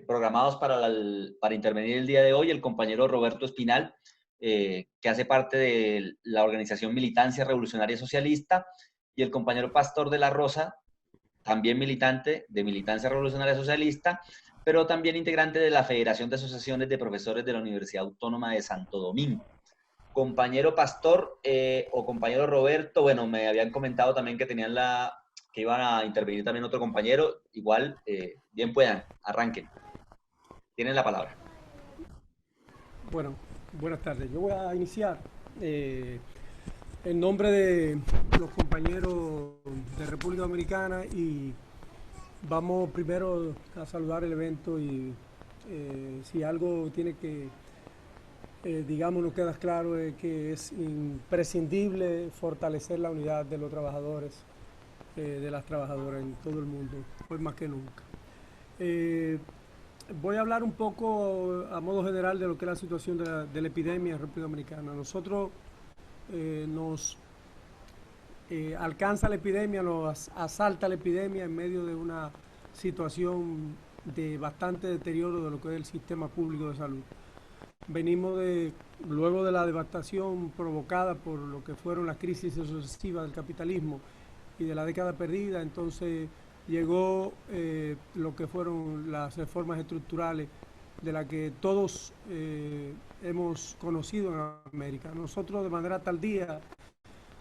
programados para intervenir el día de hoy el compañero Roberto Espinal, que hace parte de la organización Militancia Revolucionaria Socialista, y el compañero Pastor de la Rosa, también militante de Militancia Revolucionaria Socialista, pero también integrante de la Federación de Asociaciones de Profesores de la Universidad Autónoma de Santo Domingo. Compañero Pastor o compañero Roberto, bueno, me habían comentado también que que iban a intervenir también otro compañero. Igual, bien puedan, arranquen. Tienen la palabra. Bueno, buenas tardes. Yo voy a iniciar en nombre de los compañeros de República Dominicana y vamos primero a saludar el evento y si algo tiene que, digamos, nos queda claro es que es imprescindible fortalecer la unidad de los trabajadores, de las trabajadoras en todo el mundo, hoy más que nunca. Voy a hablar un poco a modo general de lo que es la situación de la epidemia en República Dominicana. Nosotros nos alcanza la epidemia, nos asalta la epidemia en medio de una situación de bastante deterioro de lo que es el sistema público de salud. Venimos luego de la devastación provocada por lo que fueron las crisis sucesivas del capitalismo y de la década perdida, entonces llegó lo que fueron las reformas estructurales de las que todos hemos conocido en América. Nosotros de manera tardía,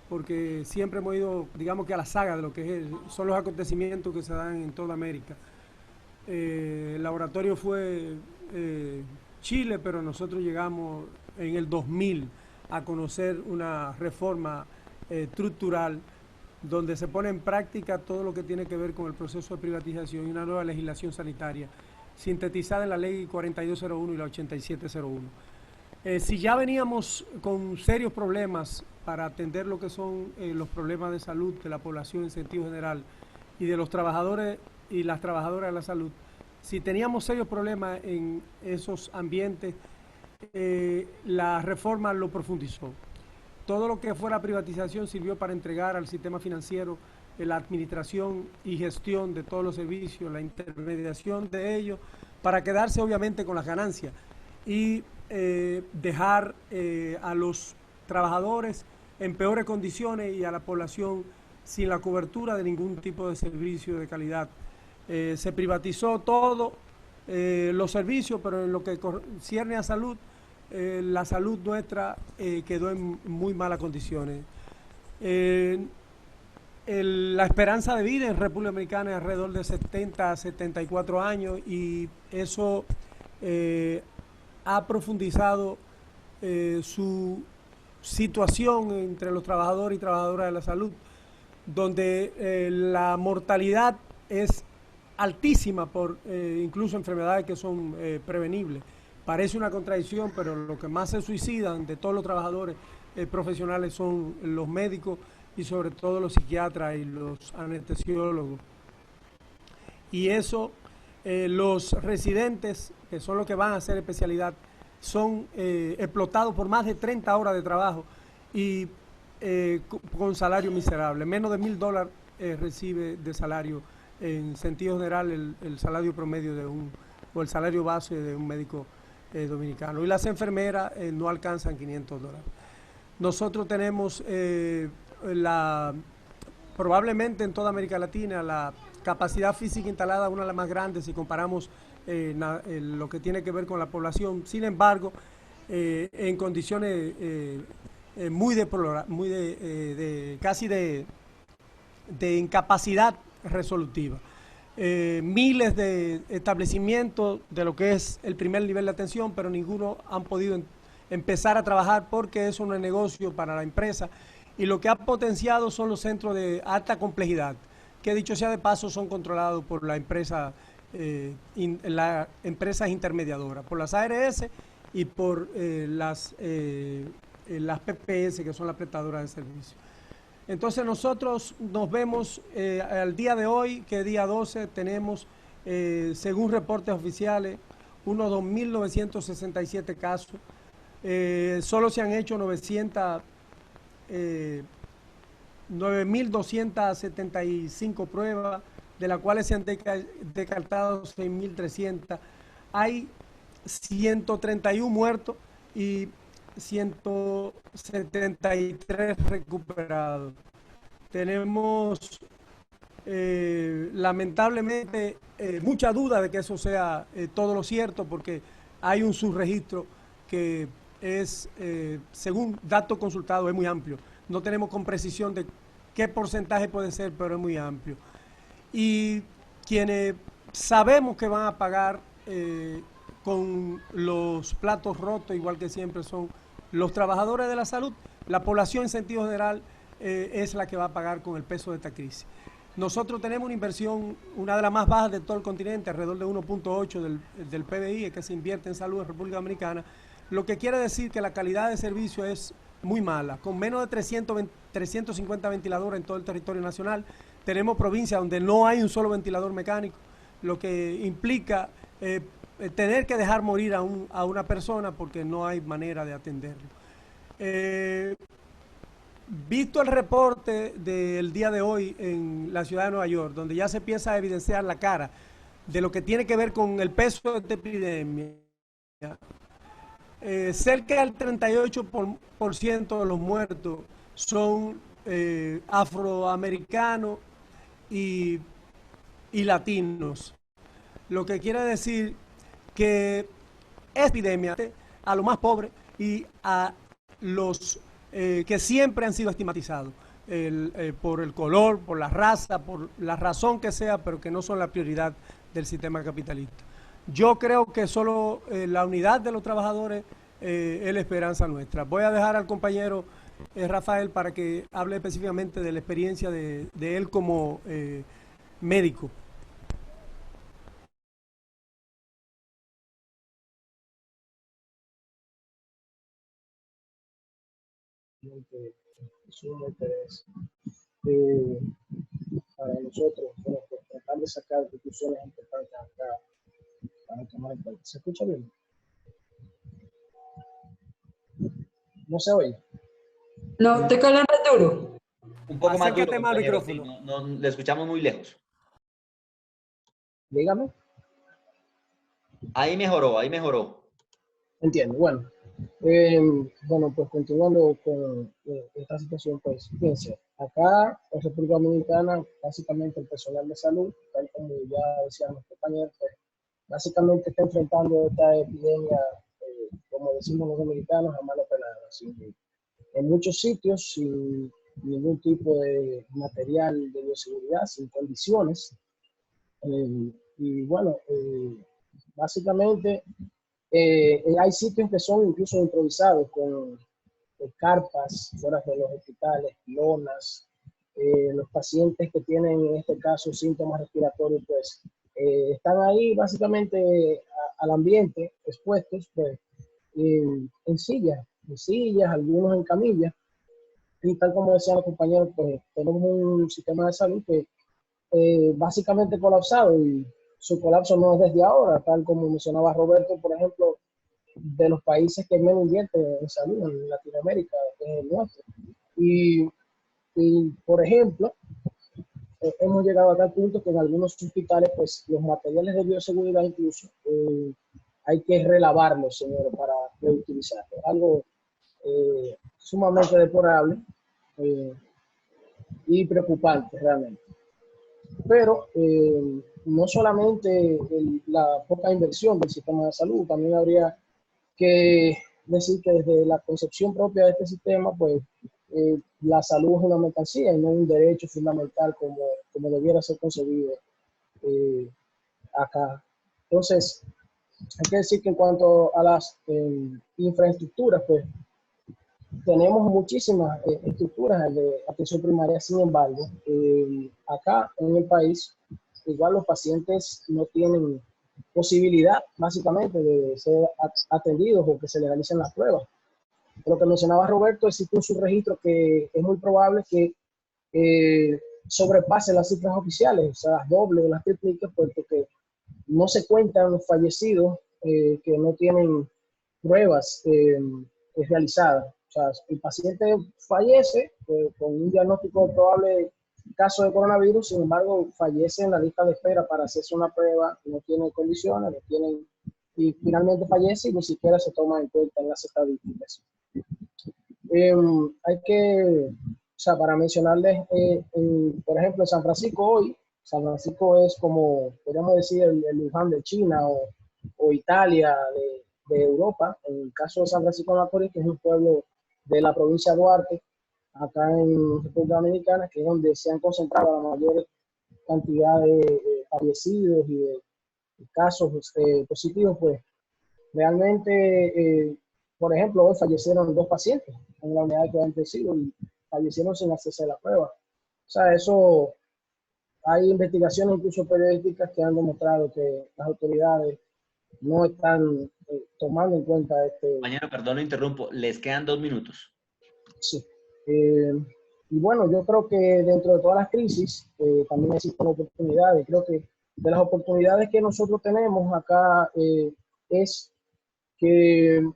porque siempre hemos ido, digamos que a la saga de lo que son los acontecimientos que se dan en toda América. El laboratorio fue Chile, pero nosotros llegamos en el 2000 a conocer una reforma estructural donde se pone en práctica todo lo que tiene que ver con el proceso de privatización y una nueva legislación sanitaria, sintetizada en la ley 4201 y la 8701. Si ya veníamos con serios problemas para atender lo que son los problemas de salud de la población en sentido general y de los trabajadores y las trabajadoras de la salud, si teníamos serios problemas en esos ambientes, la reforma lo profundizó. Todo lo que fue la privatización sirvió para entregar al sistema financiero la administración y gestión de todos los servicios, la intermediación de ellos, para quedarse obviamente con las ganancias y dejar a los trabajadores en peores condiciones y a la población sin la cobertura de ningún tipo de servicio de calidad. Se privatizó todo los servicios, pero en lo que concierne a salud, la salud nuestra quedó en muy malas condiciones. La esperanza de vida en República Dominicana es alrededor de 70 a 74 años y eso ha profundizado su situación entre los trabajadores y trabajadoras de la salud, donde la mortalidad es altísima por incluso enfermedades que son prevenibles. Parece una contradicción, pero lo que más se suicidan de todos los trabajadores profesionales son los médicos y sobre todo los psiquiatras y los anestesiólogos. Y eso, los residentes, que son los que van a hacer especialidad, son explotados por más de 30 horas de trabajo y con salario miserable. Menos de $1000 recibe de salario, en sentido general, el salario promedio o el salario base de un médico dominicano. Y las enfermeras no alcanzan $500. Nosotros tenemos probablemente en toda América Latina la capacidad física instalada, una de las más grandes si comparamos lo que tiene que ver con la población. Sin embargo, en condiciones casi de incapacidad resolutiva. Miles de establecimientos de lo que es el primer nivel de atención, pero ninguno han podido empezar a trabajar porque eso no es negocio para la empresa. Y lo que ha potenciado son los centros de alta complejidad, que dicho sea de paso son controlados por las empresas intermediadoras, por las ARS y por las PPS, que son las prestadoras de servicios. Entonces nosotros nos vemos al día de hoy, que día 12, tenemos, según reportes oficiales, unos 2.967 casos. Solo se han hecho 9.275 pruebas, de las cuales se han descartado 6.300. Hay 131 muertos y 173 recuperados. Tenemos lamentablemente mucha duda de que eso sea todo lo cierto, porque hay un subregistro que es, según datos consultados, es muy amplio. No tenemos con precisión de qué porcentaje puede ser, pero es muy amplio. Y quienes sabemos que van a pagar con los platos rotos, igual que siempre, son los trabajadores de la salud. La población en sentido general es la que va a pagar con el peso de esta crisis. Nosotros tenemos una inversión, una de las más bajas de todo el continente, alrededor de 1.8 del PBI, que se invierte en salud en República Dominicana, lo que quiere decir que la calidad de servicio es muy mala. Con menos de 350 ventiladores en todo el territorio nacional, tenemos provincias donde no hay un solo ventilador mecánico, lo que implica tener que dejar morir a una persona porque no hay manera de atenderlo. Visto el reporte del día de hoy en la ciudad de Nueva York, donde ya se empieza a evidenciar la cara de lo que tiene que ver con el peso de esta epidemia, cerca del 38% de los muertos son afroamericanos y latinos, lo que quiere decir que es epidemia a los más pobres y a los que siempre han sido estigmatizados por el color, por la raza, por la razón que sea, pero que no son la prioridad del sistema capitalista. Yo creo que solo la unidad de los trabajadores es la esperanza nuestra. Voy a dejar al compañero Rafael para que hable específicamente de la experiencia de él como médico. Es un interés para nosotros, bueno, pues, tratar de sacar conclusiones importantes acá para tomar en cuenta. ¿Se escucha bien? ¿No se oye? No, te calan duro. Un poco más duro, Acércate más al compañero, micrófono. sí, no, le escuchamos muy lejos. Dígame. Ahí mejoró, ahí mejoró. Entiendo. Bueno, pues continuando con esta situación, pues fíjense, acá en República Dominicana, básicamente el personal de salud, tal como ya decían los compañeros, pues, básicamente está enfrentando esta epidemia, como decimos los dominicanos, a mano pelada. En muchos sitios, sin ningún tipo de material de bioseguridad, sin condiciones. Y bueno, básicamente hay sitios que son incluso improvisados con carpas fuera de los hospitales, lonas. Los pacientes que tienen en este caso síntomas respiratorios pues están ahí básicamente al ambiente expuestos pues en sillas, algunos en camillas, y tal como decían los compañeros, pues tenemos un sistema de salud que básicamente colapsado, y su colapso no es desde ahora, tal como mencionaba Roberto, por ejemplo, de los países que menos invierten en salud en Latinoamérica, que es el nuestro. Y por ejemplo, hemos llegado a tal punto que en algunos hospitales, pues los materiales de bioseguridad incluso, hay que relavarlos, señores, para reutilizarlos. Algo sumamente deplorable y preocupante realmente. Pero no solamente la poca inversión del sistema de salud, también habría que decir que desde la concepción propia de este sistema, pues la salud es una mercancía y no un derecho fundamental como debiera ser concebido acá. Entonces, hay que decir que en cuanto a las infraestructuras, pues tenemos muchísimas estructuras de atención primaria. Sin embargo, acá en el país, igual los pacientes no tienen posibilidad básicamente de ser atendidos o que se le realicen las pruebas. Lo que mencionaba Roberto, existe un subregistro que es muy probable que sobrepase las cifras oficiales, o sea, las doble o las triplique, puesto que no se cuentan los fallecidos que no tienen pruebas realizadas. O sea, el paciente fallece con un diagnóstico de probable caso de coronavirus, sin embargo, fallece en la lista de espera para hacerse una prueba, no tiene condiciones, y finalmente fallece y ni siquiera se toma en cuenta en las estadísticas. Hay que, o sea, para mencionarles, por ejemplo, en San Francisco hoy, San Francisco es como, podríamos decir, el Wuhan de China o Italia de Europa. En el caso de San Francisco de Macorís, que es un pueblo de la provincia de Duarte, acá en República Dominicana, que es donde se han concentrado la mayor cantidad de fallecidos y de casos positivos, pues realmente, por ejemplo, hoy fallecieron 2 pacientes en la unidad de cuidados intensivos y fallecieron sin acceso a la prueba. O sea, eso, hay investigaciones incluso periodísticas que han demostrado que las autoridades no están tomando en cuenta este... Compañero, perdón, lo interrumpo. Les quedan 2 minutos. Sí. Y bueno, yo creo que dentro de todas las crisis también existen oportunidades. Creo que de las oportunidades que nosotros tenemos acá es que, o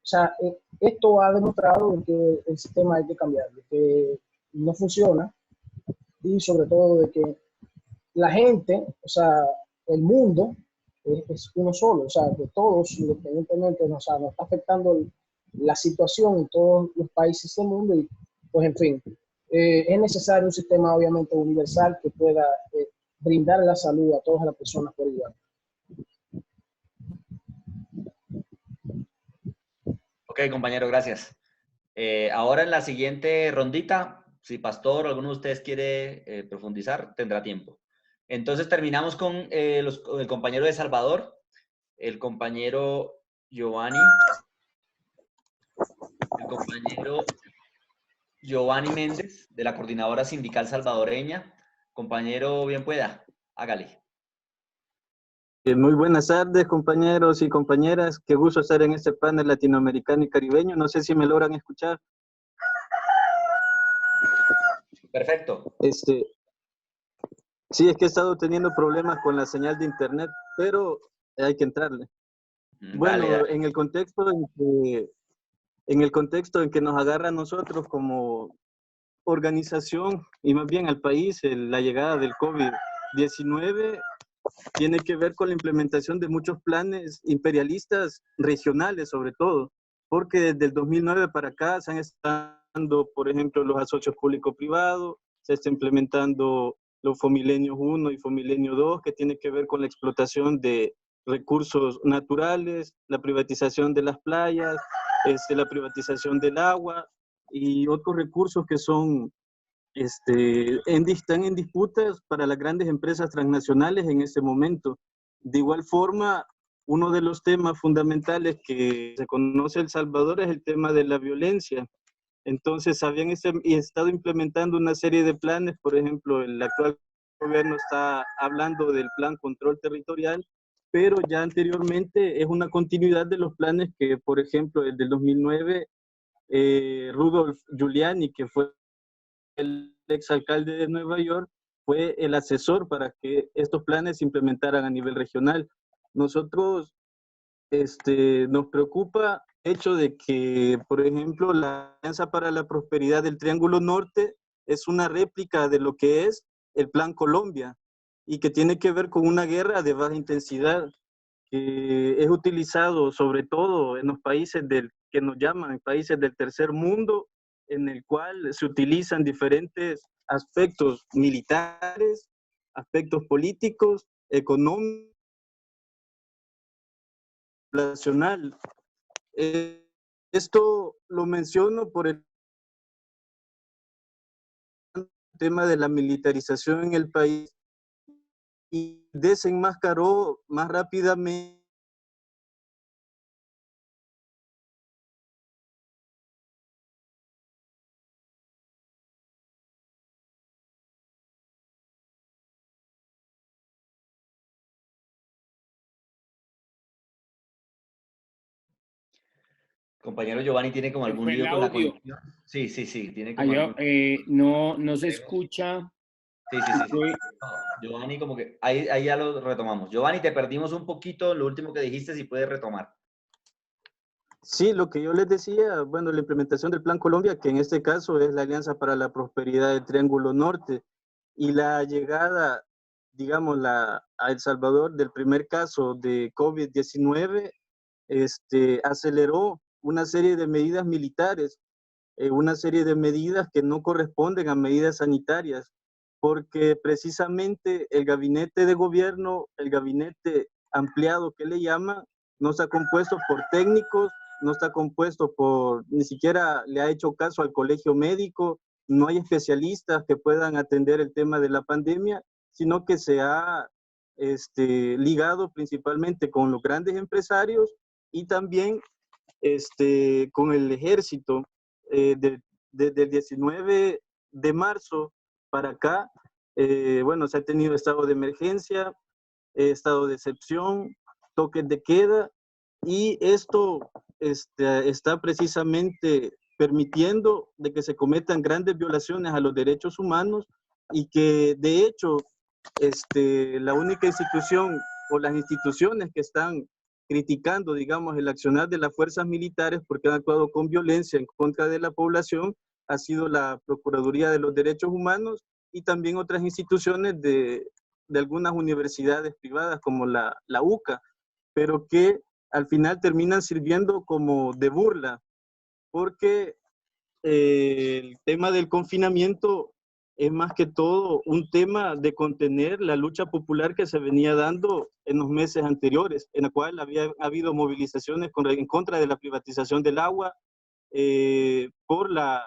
sea, esto ha demostrado que el sistema hay que cambiarlo, que no funciona, y sobre todo de que la gente, o sea, el mundo es uno solo, o sea, que todos, independientemente, o sea, nos está afectando la situación en todos los países del mundo, y pues en fin, es necesario un sistema obviamente universal que pueda brindar la salud a todas las personas por igual. Ok, compañero, gracias. Ahora en la siguiente rondita, si Pastor o alguno de ustedes quiere profundizar, tendrá tiempo. Entonces terminamos con el compañero de Salvador, el compañero Giovanni. El compañero Giovanni Méndez, de la Coordinadora Sindical Salvadoreña. Compañero, bien pueda, hágale. Muy buenas tardes, compañeros y compañeras. Qué gusto estar en este panel latinoamericano y caribeño. No sé si me logran escuchar. Perfecto. Sí, es que he estado teniendo problemas con la señal de internet, pero hay que entrarle. Bueno, Dale. en el contexto en que nos agarra a nosotros como organización y más bien al país, la llegada del COVID-19 tiene que ver con la implementación de muchos planes imperialistas regionales, sobre todo, porque desde el 2009 para acá se han estado dando, por ejemplo, los asocios público-privados, se está implementando los Fomilenios 1 y Fomilenio 2, que tiene que ver con la explotación de recursos naturales, la privatización de las playas, la privatización del agua y otros recursos que son están en disputas para las grandes empresas transnacionales en este momento. De igual forma, uno de los temas fundamentales que se conoce en El Salvador es el tema de la violencia. Entonces, habían estado implementando una serie de planes. Por ejemplo, el actual gobierno está hablando del Plan Control Territorial, pero ya anteriormente es una continuidad de los planes que, por ejemplo, el del 2009, Rudolph Giuliani, que fue el exalcalde de Nueva York, fue el asesor para que estos planes se implementaran a nivel regional. Nosotros nos preocupa el hecho de que, por ejemplo, la Alianza para la Prosperidad del Triángulo Norte es una réplica de lo que es el Plan Colombia y que tiene que ver con una guerra de baja intensidad que es utilizado sobre todo en los países que nos llaman países del tercer mundo, en el cual se utilizan diferentes aspectos militares, aspectos políticos, económicos, nacional. Esto lo menciono por el tema de la militarización en el país y desenmascaró más rápidamente Compañero Giovanni tiene como Se algún fue el lío con la audio. conexión. Sí, sí, sí, tiene como algún... No se escucha. Sí, sí, sí, sí. Giovanni, como que ahí ya lo retomamos. Giovanni, te perdimos un poquito lo último que dijiste, si puedes retomar. Sí, lo que yo les decía, bueno, la implementación del Plan Colombia, que en este caso es la Alianza para la Prosperidad del Triángulo Norte, y la llegada, digamos, a El Salvador del primer caso de COVID-19, aceleró una serie de medidas militares, una serie de medidas que no corresponden a medidas sanitarias, porque precisamente el gabinete de gobierno, el gabinete ampliado que le llaman, no está compuesto por técnicos, no está compuesto por, ni siquiera le ha hecho caso al colegio médico, no hay especialistas que puedan atender el tema de la pandemia, sino que se ha ligado principalmente con los grandes empresarios y también con el ejército. Desde el 19 de marzo para acá, bueno, se ha tenido estado de emergencia, estado de excepción, toques de queda, y esto está precisamente permitiendo de que se cometan grandes violaciones a los derechos humanos y que de hecho la única institución o las instituciones que están criticando, digamos, el accionar de las fuerzas militares porque han actuado con violencia en contra de la población ha sido la Procuraduría de los Derechos Humanos y también otras instituciones de algunas universidades privadas como la UCA, pero que al final terminan sirviendo como de burla, porque el tema del confinamiento es más que todo un tema de contener la lucha popular que se venía dando en los meses anteriores, en la cual había habido movilizaciones en contra de la privatización del agua, por la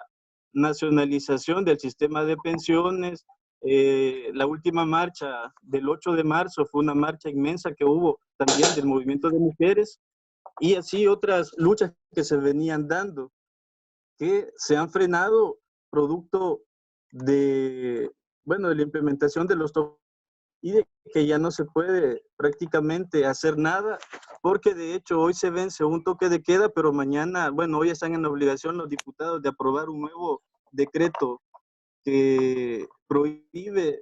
nacionalización del sistema de pensiones. La última marcha del 8 de marzo fue una marcha inmensa que hubo también del movimiento de mujeres y así otras luchas que se venían dando, que se han frenado producto de, bueno, de la implementación de los y de que ya no se puede prácticamente hacer nada, porque de hecho hoy se vence un toque de queda, pero mañana, bueno, hoy están en obligación los diputados de aprobar un nuevo decreto que prohíbe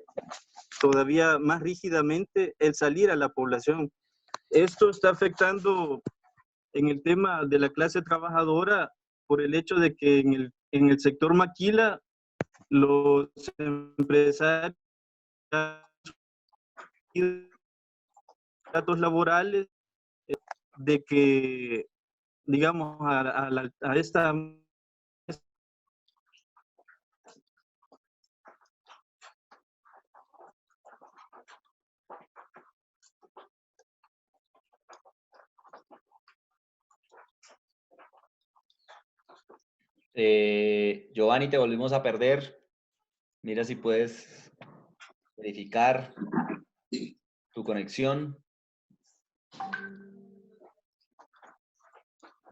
todavía más rígidamente el salir a la población. Esto está afectando en el tema de la clase trabajadora por el hecho de que en el sector maquila los empresarios datos laborales de que, digamos, a esta Giovanni, te volvimos a perder. Mira si puedes verificar tu conexión.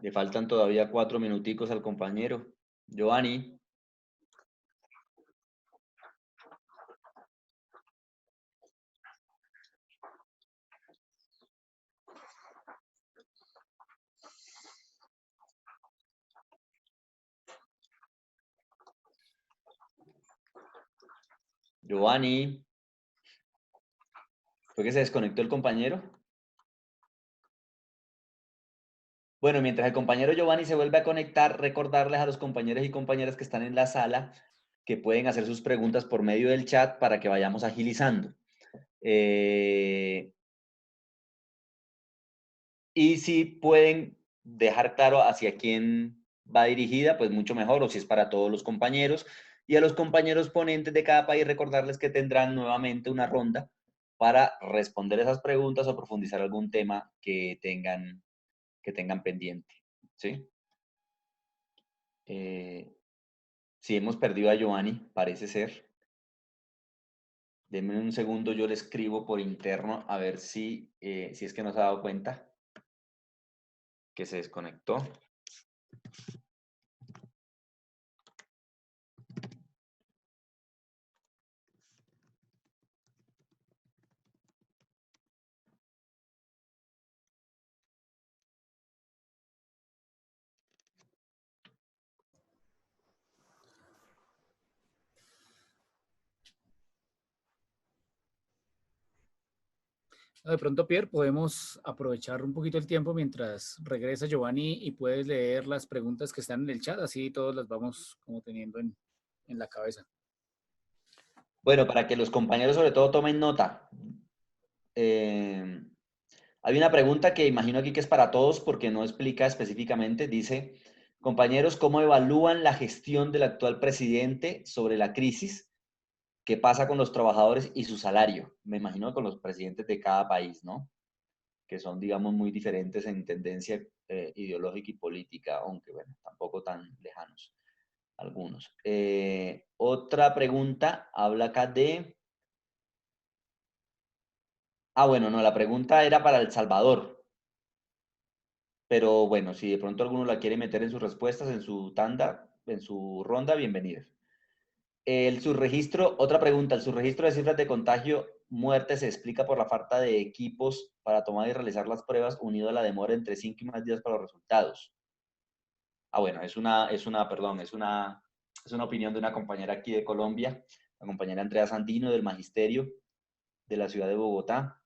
Le faltan todavía 4 minuticos al compañero. Giovanni. Giovanni. ¿Fue que se desconectó el compañero? Bueno, mientras el compañero Giovanni se vuelve a conectar, recordarles a los compañeros y compañeras que están en la sala que pueden hacer sus preguntas por medio del chat para que vayamos agilizando. Y si pueden dejar claro hacia quién va dirigida, pues mucho mejor, o si es para todos los compañeros. Y a los compañeros ponentes de cada país recordarles que tendrán nuevamente una ronda para responder esas preguntas o profundizar algún tema que tengan pendiente. ¿Sí? Sí, hemos perdido a Giovanni, parece ser. Denme un segundo, yo le escribo por interno a ver si es que no se ha dado cuenta que se desconectó. De pronto, Pierre, podemos aprovechar un poquito el tiempo mientras regresa Giovanni y puedes leer las preguntas que están en el chat, así todos las vamos como teniendo en la cabeza. Bueno, para que los compañeros sobre todo tomen nota. Hay una pregunta que imagino aquí que es para todos porque no explica específicamente. Dice, compañeros, ¿cómo evalúan la gestión del actual presidente sobre la crisis? ¿Qué pasa con los trabajadores y su salario? Me imagino con los presidentes de cada país, ¿no? Que son, digamos, muy diferentes en tendencia ideológica y política, aunque, bueno, tampoco tan lejanos algunos. Otra pregunta habla acá de... Ah, bueno, no, la pregunta era para El Salvador. Pero bueno, si de pronto alguno la quiere meter en sus respuestas, en su tanda, en su ronda, bienvenidos. El subregistro, otra pregunta, el subregistro de cifras de contagio, muerte se explica por la falta de equipos para tomar y realizar las pruebas, unido a la demora entre 5 y más días para los resultados. Ah, bueno, es una opinión de una compañera aquí de Colombia, la compañera Andrea Sandino del Magisterio de la ciudad de Bogotá.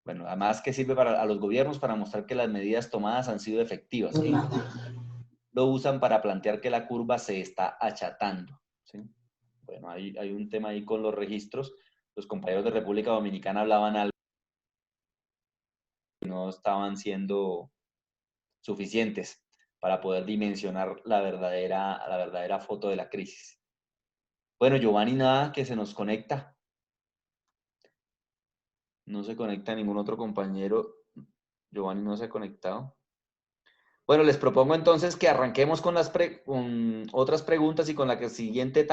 Bueno, además que sirve a los gobiernos para mostrar que las medidas tomadas han sido efectivas. ¿Sí? Lo usan para plantear que la curva se está achatando. ¿Sí? Bueno, hay un tema ahí con los registros. Los compañeros de República Dominicana hablaban algo que no estaban siendo suficientes para poder dimensionar la verdadera foto de la crisis. Bueno, Giovanni, nada, que se nos conecta. No se conecta ningún otro compañero. Giovanni no se ha conectado. Bueno, les propongo entonces que arranquemos con otras preguntas y con la siguiente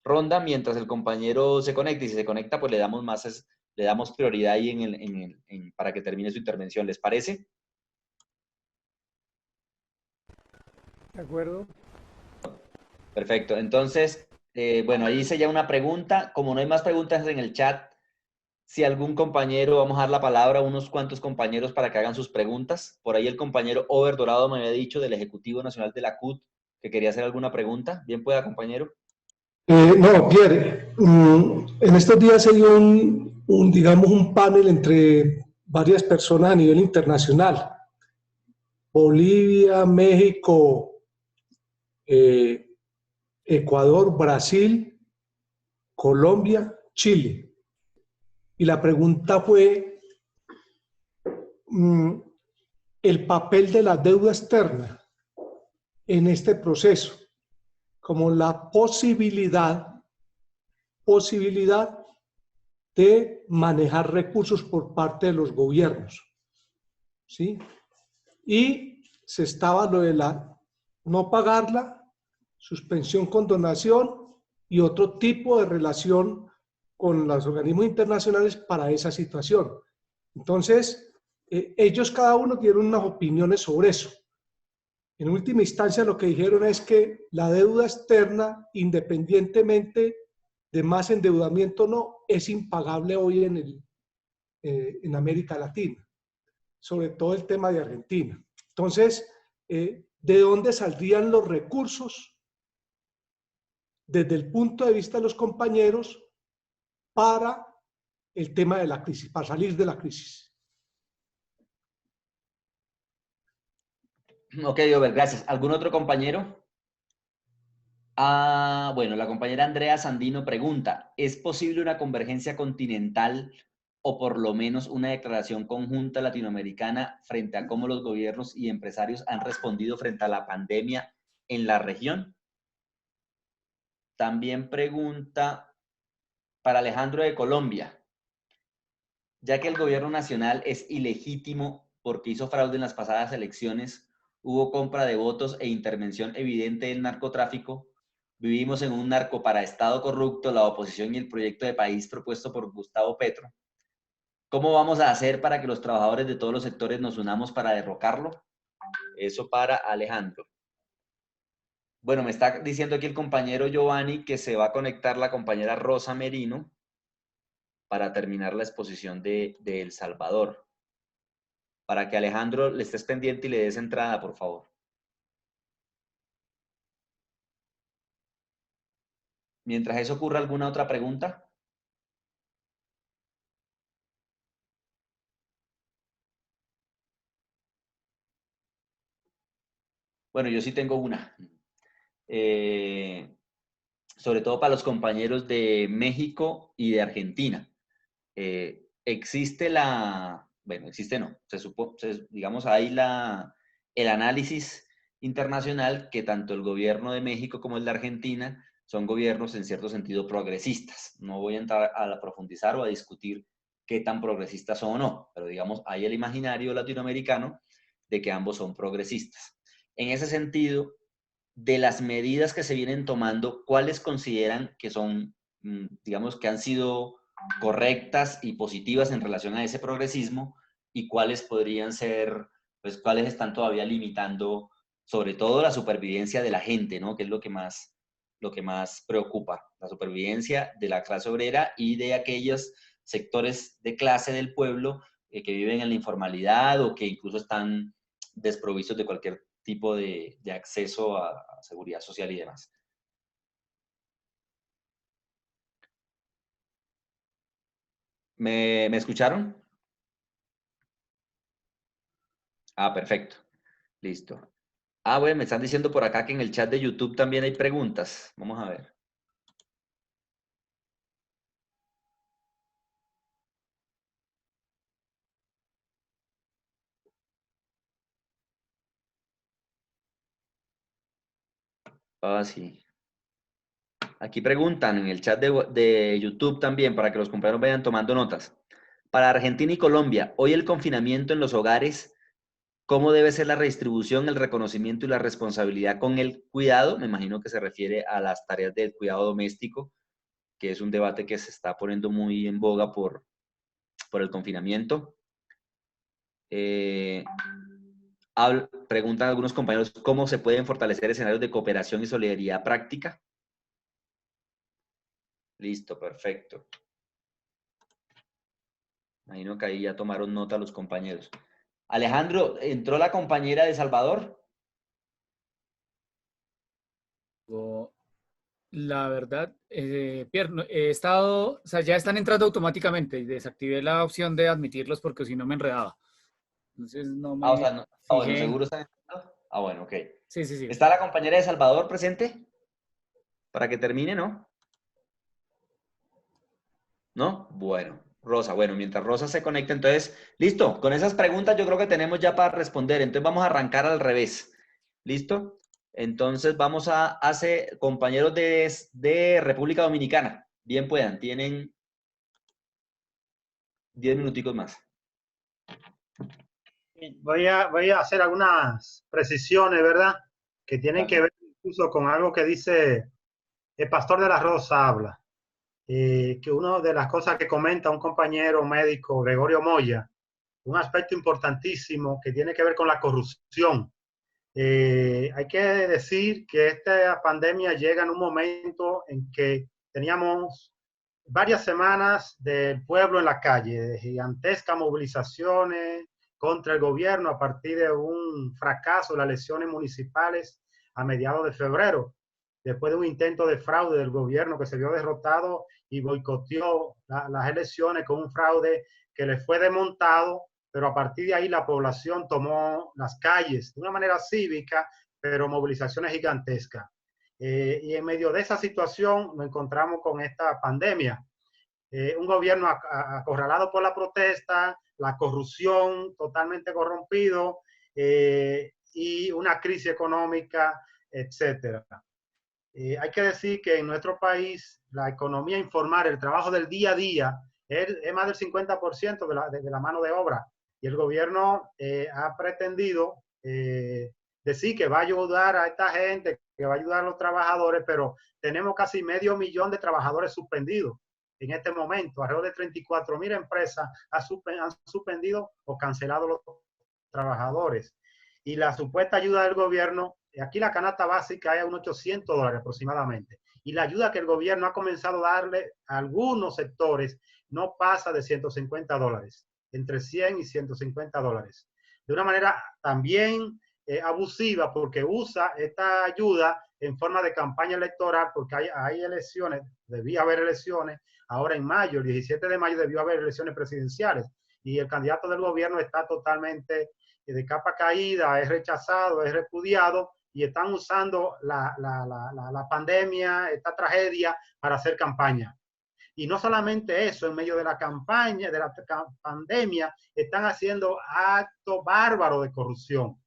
ronda, mientras el compañero se conecta. Y si se conecta, pues le damos prioridad ahí para que termine su intervención. ¿Les parece? De acuerdo. Perfecto. Entonces, bueno, ahí hice ya una pregunta. Como no hay más preguntas en el chat, si algún compañero, vamos a dar la palabra a unos cuantos compañeros para que hagan sus preguntas. Por ahí el compañero Over Dorado me había dicho del Ejecutivo Nacional de la CUT que quería hacer alguna pregunta. Bien pueda, compañero. No, Pierre, en estos días se dio digamos, un panel entre varias personas a nivel internacional. Bolivia, México, Ecuador, Brasil, Colombia, Chile. Y la pregunta fue el papel de la deuda externa en este proceso, como la posibilidad de manejar recursos por parte de los gobiernos, ¿sí? Y se estaba lo de la no pagarla, suspensión con donación y otro tipo de relación con los organismos internacionales para esa situación. Entonces, ellos cada uno tienen unas opiniones sobre eso. En última instancia, lo que dijeron es que la deuda externa, independientemente de más endeudamiento o no, es impagable hoy en América Latina, sobre todo el tema de Argentina. Entonces, ¿de dónde saldrían los recursos desde el punto de vista de los compañeros para el tema de la crisis, para salir de la crisis. Ok, Over, gracias. ¿Algún otro compañero? Bueno, la compañera Andrea Sandino pregunta, ¿es posible una convergencia continental o por lo menos una declaración conjunta latinoamericana frente a cómo los gobiernos y empresarios han respondido frente a la pandemia en la región? También pregunta para Alejandro de Colombia, ya que el gobierno nacional es ilegítimo porque hizo fraude en las pasadas elecciones, hubo compra de votos e intervención evidente del narcotráfico, vivimos en un narcoparaestado corrupto, la oposición y el proyecto de país propuesto por Gustavo Petro. ¿Cómo vamos a hacer para que los trabajadores de todos los sectores nos unamos para derrocarlo? Eso para Alejandro. Bueno, me está diciendo aquí el compañero Giovanni que se va a conectar la compañera Rosa Merino para terminar la exposición de El Salvador. Para que Alejandro le estés pendiente y le des entrada, por favor. Mientras eso ocurra, ¿alguna otra pregunta? Bueno, yo sí tengo una. Sobre todo para los compañeros de México y de Argentina. Existe bueno, existe no, digamos, hay el análisis internacional que tanto el gobierno de México como el de Argentina son gobiernos en cierto sentido progresistas. No voy a entrar a profundizar o a discutir qué tan progresistas son o no, pero digamos, hay el imaginario latinoamericano de que ambos son progresistas. En ese sentido, de las medidas que se vienen tomando, ¿cuáles consideran que son, digamos, que han sido correctas y positivas en relación a ese progresismo y cuáles podrían ser, pues, cuáles están todavía limitando, sobre todo la supervivencia de la gente, ¿no? Que es lo que más preocupa, la supervivencia de la clase obrera y de aquellos sectores de clase del pueblo que viven en la informalidad o que incluso están desprovistos de cualquier tipo de acceso a seguridad social y demás. ¿Me escucharon? Ah, perfecto. Listo. Bueno, me están diciendo por acá que en el chat de YouTube también hay preguntas. Vamos a ver. Sí. Aquí preguntan en el chat de YouTube también, para que los compañeros vayan tomando notas. Para Argentina y Colombia, hoy el confinamiento en los hogares, ¿cómo debe ser la redistribución, el reconocimiento y la responsabilidad con el cuidado? Me imagino que se refiere a las tareas del cuidado doméstico, que es un debate que se está poniendo muy en boga por el confinamiento. Preguntan algunos compañeros cómo se pueden fortalecer escenarios de cooperación y solidaridad práctica. Listo, perfecto. Imagino que ahí ya tomaron nota los compañeros. Alejandro, ¿entró la compañera de Salvador? La verdad, Pierre, he estado, o sea, ya están entrando automáticamente y desactivé la opción de admitirlos porque si no me enredaba. Entonces no me O sea, no, bueno, fijé. ¿seguro están entrando? Bueno, ok. Sí, sí, sí. ¿Está la compañera de Salvador presente? Para que termine, ¿no? ¿No? Bueno, Rosa, bueno, mientras Rosa se conecta, entonces, listo, con esas preguntas yo creo que tenemos ya para responder, entonces vamos a arrancar al revés, ¿listo? Entonces vamos a hacer, compañeros de República Dominicana, bien puedan, tienen 10 minuticos más. Voy a hacer algunas precisiones, ¿verdad? Que tienen que ver incluso con algo que dice el Pastor de la Rosa habla. Que una de las cosas que comenta un compañero médico, Gregorio Moya, un aspecto importantísimo que tiene que ver con la corrupción. Hay que decir que esta pandemia llega en un momento en que teníamos varias semanas del pueblo en la calle, de gigantescas movilizaciones contra el gobierno a partir de un fracaso de las elecciones municipales a mediados de febrero. después de un intento de fraude del gobierno que se vio derrotado y boicoteó las elecciones con un fraude que le fue desmontado, pero a partir de ahí la población tomó las calles de una manera cívica, pero movilizaciones gigantescas. Y en medio de esa situación nos encontramos con esta pandemia. Un gobierno acorralado por la protesta, la corrupción totalmente corrompido y una crisis económica, etcétera. Hay que decir que en nuestro país la economía informal, el trabajo del día a día, es más del 50% de la mano de obra. Y el gobierno ha pretendido decir que va a ayudar a esta gente, que va a ayudar a los trabajadores, pero tenemos casi 500,000 de trabajadores suspendidos en este momento. Alrededor de 34,000 empresas han suspendido o cancelado los trabajadores. Y la supuesta ayuda del gobierno, aquí la canasta básica es unos $800 aproximadamente. Y la ayuda que el gobierno ha comenzado a darle a algunos sectores no pasa de $150, entre 100 y $150. De una manera también abusiva, porque usa esta ayuda en forma de campaña electoral, porque hay elecciones, debía haber elecciones, ahora en mayo, el 17 de mayo debió haber elecciones presidenciales, y el candidato del gobierno está totalmente de capa caída, es rechazado, es repudiado, y están usando la pandemia, esta tragedia, para hacer campaña. Y no solamente eso, en medio de la campaña, de la pandemia, están haciendo actos bárbaros de corrupción.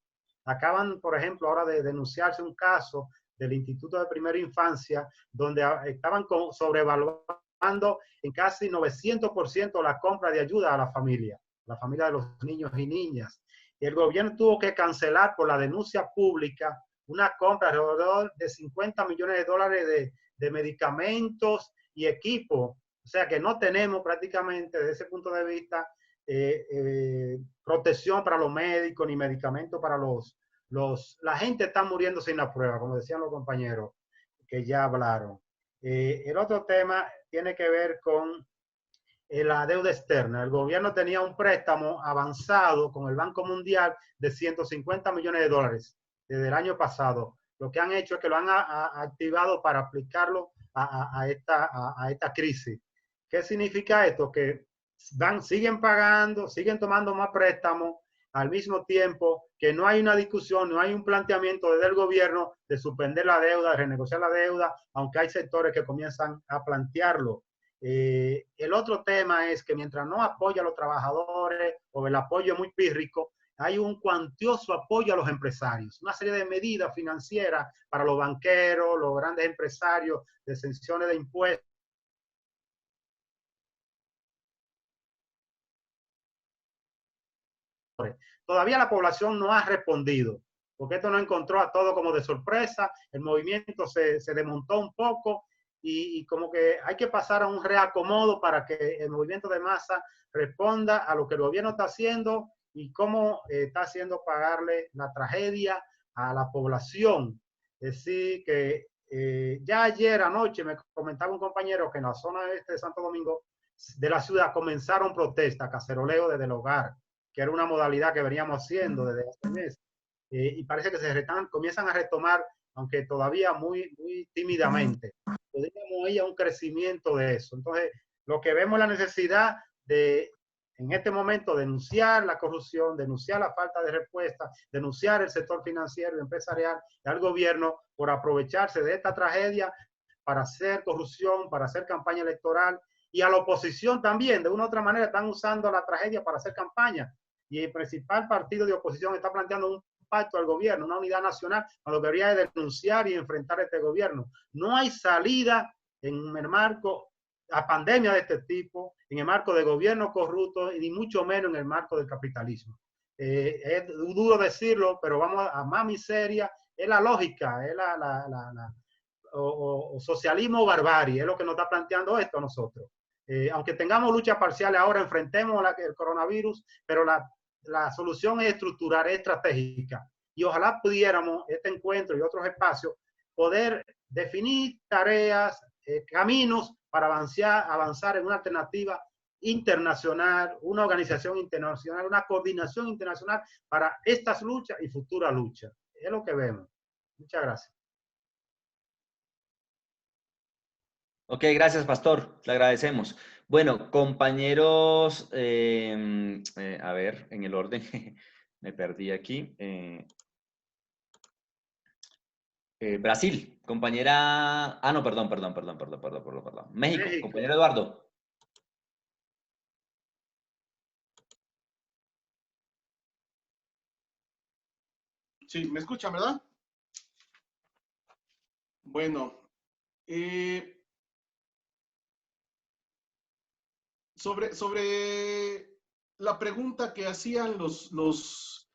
Acaban, por ejemplo, ahora de denunciarse un caso del Instituto de Primera Infancia, donde estaban sobrevaluando en casi 900% la compra de ayuda a la familia de los niños y niñas. Y el gobierno tuvo que cancelar por la denuncia pública una compra alrededor de $50 millones de medicamentos y equipo. O sea que no tenemos prácticamente desde ese punto de vista protección para los médicos ni medicamentos para la gente está muriendo sin la prueba, como decían los compañeros que ya hablaron. El otro tema tiene que ver con la deuda externa. El gobierno tenía un préstamo avanzado con el Banco Mundial de $150 millones desde el año pasado. Lo que han hecho es que lo han activado para aplicarlo a esta crisis. ¿Qué significa esto? Que siguen pagando, siguen tomando más préstamos, al mismo tiempo que no hay una discusión, no hay un planteamiento desde el gobierno de suspender la deuda, de renegociar la deuda, aunque hay sectores que comienzan a plantearlo. El otro tema es que mientras no apoya a los trabajadores o el apoyo es muy pírrico, hay un cuantioso apoyo a los empresarios, una serie de medidas financieras para los banqueros, los grandes empresarios, de exenciones de impuestos. Todavía la población no ha respondido, porque esto no encontró a todo como de sorpresa, el movimiento se desmontó un poco y como que hay que pasar a un reacomodo para que el movimiento de masa responda a lo que el gobierno está haciendo y cómo está haciendo pagarle la tragedia a la población. Es decir, que ya ayer anoche me comentaba un compañero que en la zona este de Santo Domingo de la ciudad comenzaron protestas, caceroleo desde el hogar, que era una modalidad que veníamos haciendo desde hace meses. Y parece que comienzan a retomar, aunque todavía muy, muy tímidamente. Podríamos ir a un crecimiento de eso. Entonces, lo que vemos es la necesidad de, en este momento, denunciar la corrupción, denunciar la falta de respuesta, denunciar el sector financiero y empresarial y al gobierno por aprovecharse de esta tragedia para hacer corrupción, para hacer campaña electoral, y a la oposición también, de una u otra manera, están usando la tragedia para hacer campaña. Y el principal partido de oposición está planteando un pacto al gobierno, una unidad nacional, cuando debería denunciar y enfrentar a este gobierno. No hay salida en el marco a pandemia de este tipo, en el marco de gobierno corrupto, y ni mucho menos en el marco del capitalismo. Es duro decirlo, pero vamos a más miseria, es la lógica, es o socialismo o barbarie, es lo que nos está planteando esto a nosotros. Aunque tengamos luchas parciales ahora, enfrentemos el coronavirus, pero la solución es estructural, es estratégica. Y ojalá pudiéramos, este encuentro y otros espacios, poder definir tareas, caminos para avanzar en una alternativa internacional, una organización internacional, una coordinación internacional para estas luchas y futuras luchas. Es lo que vemos. Muchas gracias. Ok, gracias, Pastor. Le agradecemos. Bueno, compañeros, a ver, en el orden, me perdí aquí. Brasil, compañera... Ah, no, perdón. México, compañero Eduardo. Sí, ¿me escuchan, verdad? Bueno, sobre la pregunta que hacían los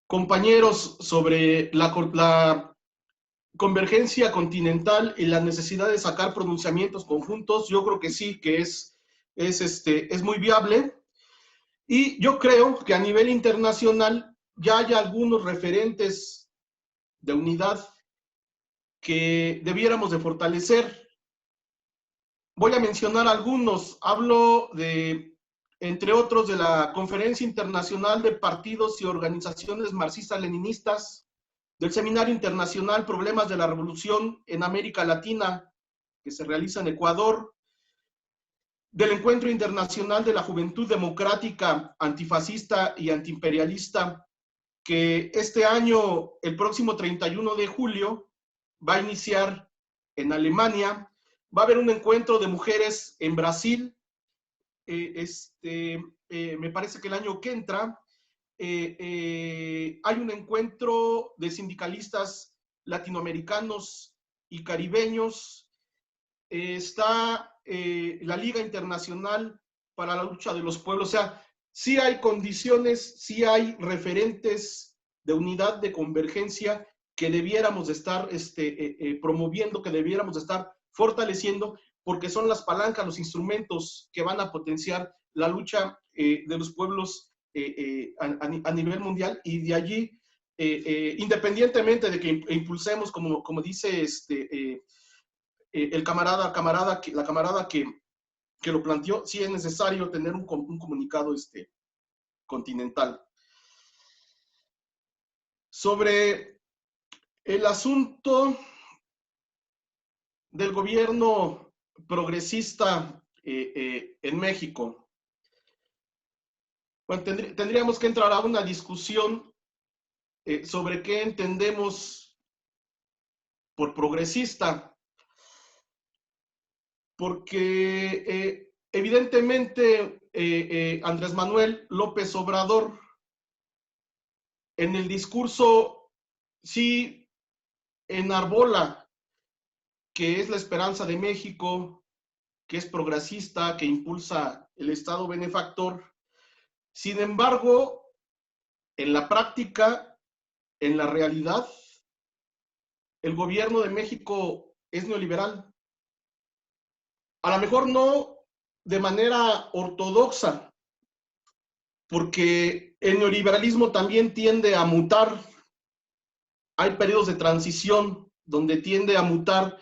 compañeros sobre la convergencia continental y la necesidad de sacar pronunciamientos conjuntos, yo creo que sí, que es muy viable. Y yo creo que a nivel internacional ya hay algunos referentes de unidad que debiéramos de fortalecer. Voy a mencionar algunos. Hablo de, entre otros, de la Conferencia Internacional de Partidos y Organizaciones Marxistas-Leninistas, del Seminario Internacional Problemas de la Revolución en América Latina, que se realiza en Ecuador, del Encuentro Internacional de la Juventud Democrática, Antifascista y Antiimperialista, que este año, el próximo 31 de julio, va a iniciar en Alemania. Va a haber un encuentro de mujeres en Brasil, me parece que el año que entra. Hay un encuentro de sindicalistas latinoamericanos y caribeños. Está la Liga Internacional para la Lucha de los Pueblos. O sea, sí hay condiciones, sí hay referentes de unidad, de convergencia que debiéramos de estar promoviendo, que debiéramos de estar fortaleciendo, porque son las palancas, los instrumentos que van a potenciar la lucha de los pueblos a nivel mundial, y de allí, independientemente de que impulsemos, como dice la camarada que lo planteó, sí es necesario tener un comunicado continental. Sobre el asunto del gobierno progresista en México, bueno, tendríamos que entrar a una discusión sobre qué entendemos por progresista, porque evidentemente Andrés Manuel López Obrador en el discurso sí enarbola que es la esperanza de México, que es progresista, que impulsa el Estado benefactor. Sin embargo, en la práctica, en la realidad, el gobierno de México es neoliberal. A lo mejor no de manera ortodoxa, porque el neoliberalismo también tiende a mutar. Hay periodos de transición donde tiende a mutar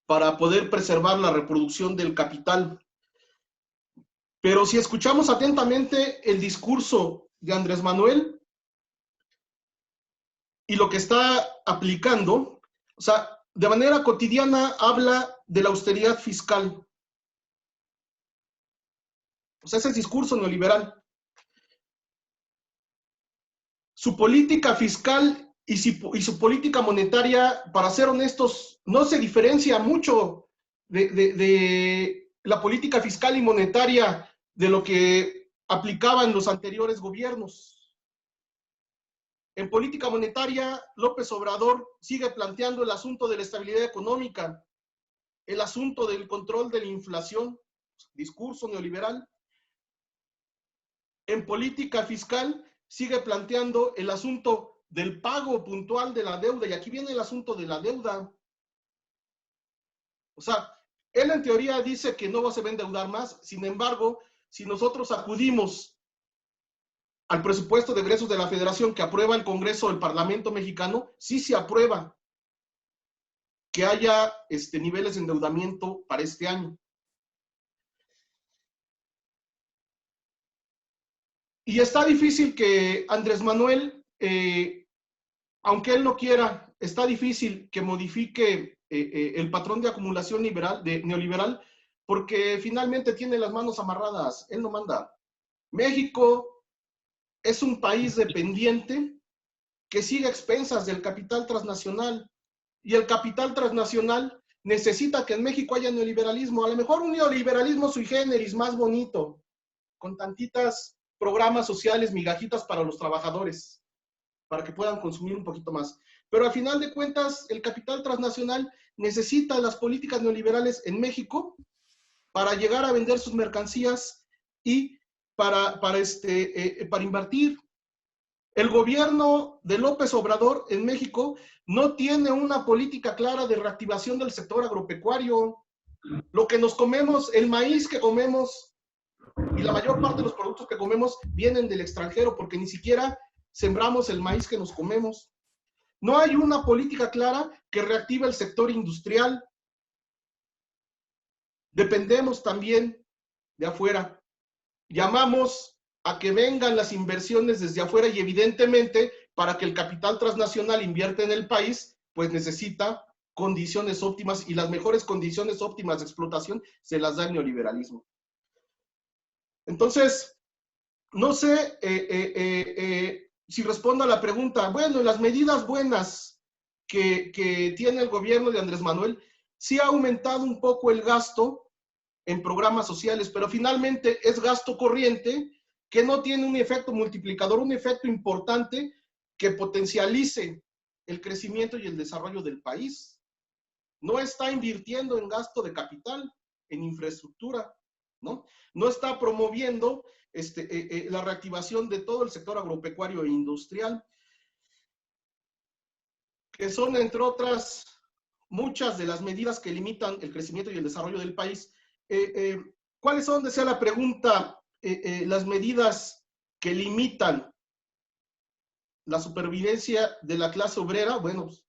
para poder preservar la reproducción del capital. Pero si escuchamos atentamente el discurso de Andrés Manuel y lo que está aplicando, o sea, de manera cotidiana habla de la austeridad fiscal. O sea, ese es el discurso neoliberal. Su política fiscal y su política monetaria, para ser honestos, no se diferencia mucho de la política fiscal y monetaria de lo que aplicaban los anteriores gobiernos. En política monetaria, López Obrador sigue planteando el asunto de la estabilidad económica, el asunto del control de la inflación, discurso neoliberal. En política fiscal sigue planteando el asunto del pago puntual de la deuda, y aquí viene el asunto de la deuda. O sea, él en teoría dice que no se va a endeudar más. Sin embargo, si nosotros acudimos al presupuesto de egresos de la Federación que aprueba el Congreso del Parlamento Mexicano, sí se aprueba que haya niveles de endeudamiento para este año. Y está difícil que Andrés Manuel, aunque él no quiera, está difícil que modifique el patrón de acumulación neoliberal, porque finalmente tiene las manos amarradas, él no manda. México es un país dependiente que sigue a expensas del capital transnacional, y el capital transnacional necesita que en México haya neoliberalismo, a lo mejor un neoliberalismo sui generis, más bonito, con tantitas programas sociales, migajitas para los trabajadores, para que puedan consumir un poquito más. Pero al final de cuentas, el capital transnacional necesita las políticas neoliberales en México para llegar a vender sus mercancías y para invertir. El gobierno de López Obrador en México no tiene una política clara de reactivación del sector agropecuario. Lo que nos comemos, el maíz que comemos y la mayor parte de los productos que comemos vienen del extranjero porque ni siquiera sembramos el maíz que nos comemos. No hay una política clara que reactive el sector industrial. Dependemos también de afuera. Llamamos a que vengan las inversiones desde afuera y evidentemente para que el capital transnacional invierta en el país, pues necesita condiciones óptimas y las mejores condiciones óptimas de explotación se las da el neoliberalismo. Entonces, no sé si respondo a la pregunta. Bueno, las medidas buenas que tiene el gobierno de Andrés Manuel, sí ha aumentado un poco el gasto en programas sociales, pero finalmente es gasto corriente que no tiene un efecto multiplicador, un efecto importante que potencialice el crecimiento y el desarrollo del país. No está invirtiendo en gasto de capital, en infraestructura, ¿no? No está promoviendo la reactivación de todo el sector agropecuario e industrial, que son, entre otras, muchas de las medidas que limitan el crecimiento y el desarrollo del país. ¿Cuáles son, desea la pregunta, las medidas que limitan la supervivencia de la clase obrera? Bueno, pues,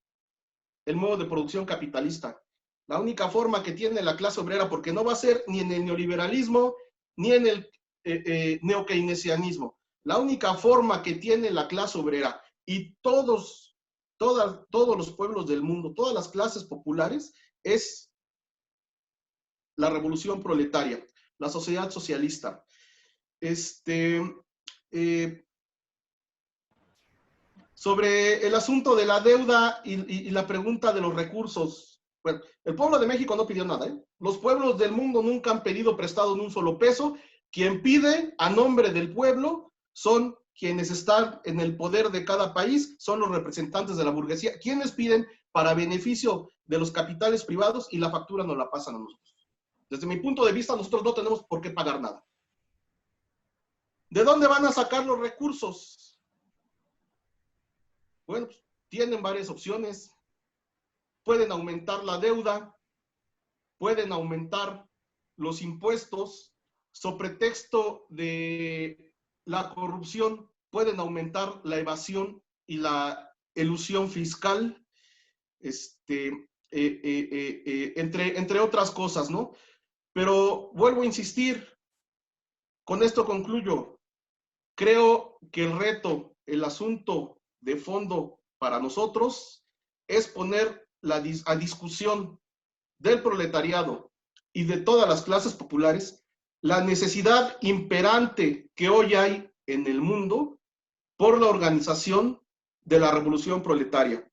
el modo de producción capitalista. La única forma que tiene la clase obrera, porque no va a ser ni en el neoliberalismo ni en el neokeynesianismo. La única forma que tiene la clase obrera y todos los pueblos del mundo, todas las clases populares, es la revolución proletaria, la sociedad socialista. Sobre el asunto de la deuda y la pregunta de los recursos, bueno, el pueblo de México no pidió nada, ¿eh? Los pueblos del mundo nunca han pedido prestado ni un solo peso. Quien pide a nombre del pueblo son quienes están en el poder de cada país, son los representantes de la burguesía, quienes piden para beneficio de los capitales privados y la factura nos la pasan a nosotros. Desde mi punto de vista, nosotros no tenemos por qué pagar nada. ¿De dónde van a sacar los recursos? Bueno, pues, tienen varias opciones. Pueden aumentar la deuda, pueden aumentar los impuestos, sobre pretexto de la corrupción, pueden aumentar la evasión y la elusión fiscal, entre otras cosas, ¿no? Pero vuelvo a insistir, con esto concluyo. Creo que el reto, el asunto de fondo para nosotros es poner a discusión del proletariado y de todas las clases populares la necesidad imperante que hoy hay en el mundo por la organización de la revolución proletaria.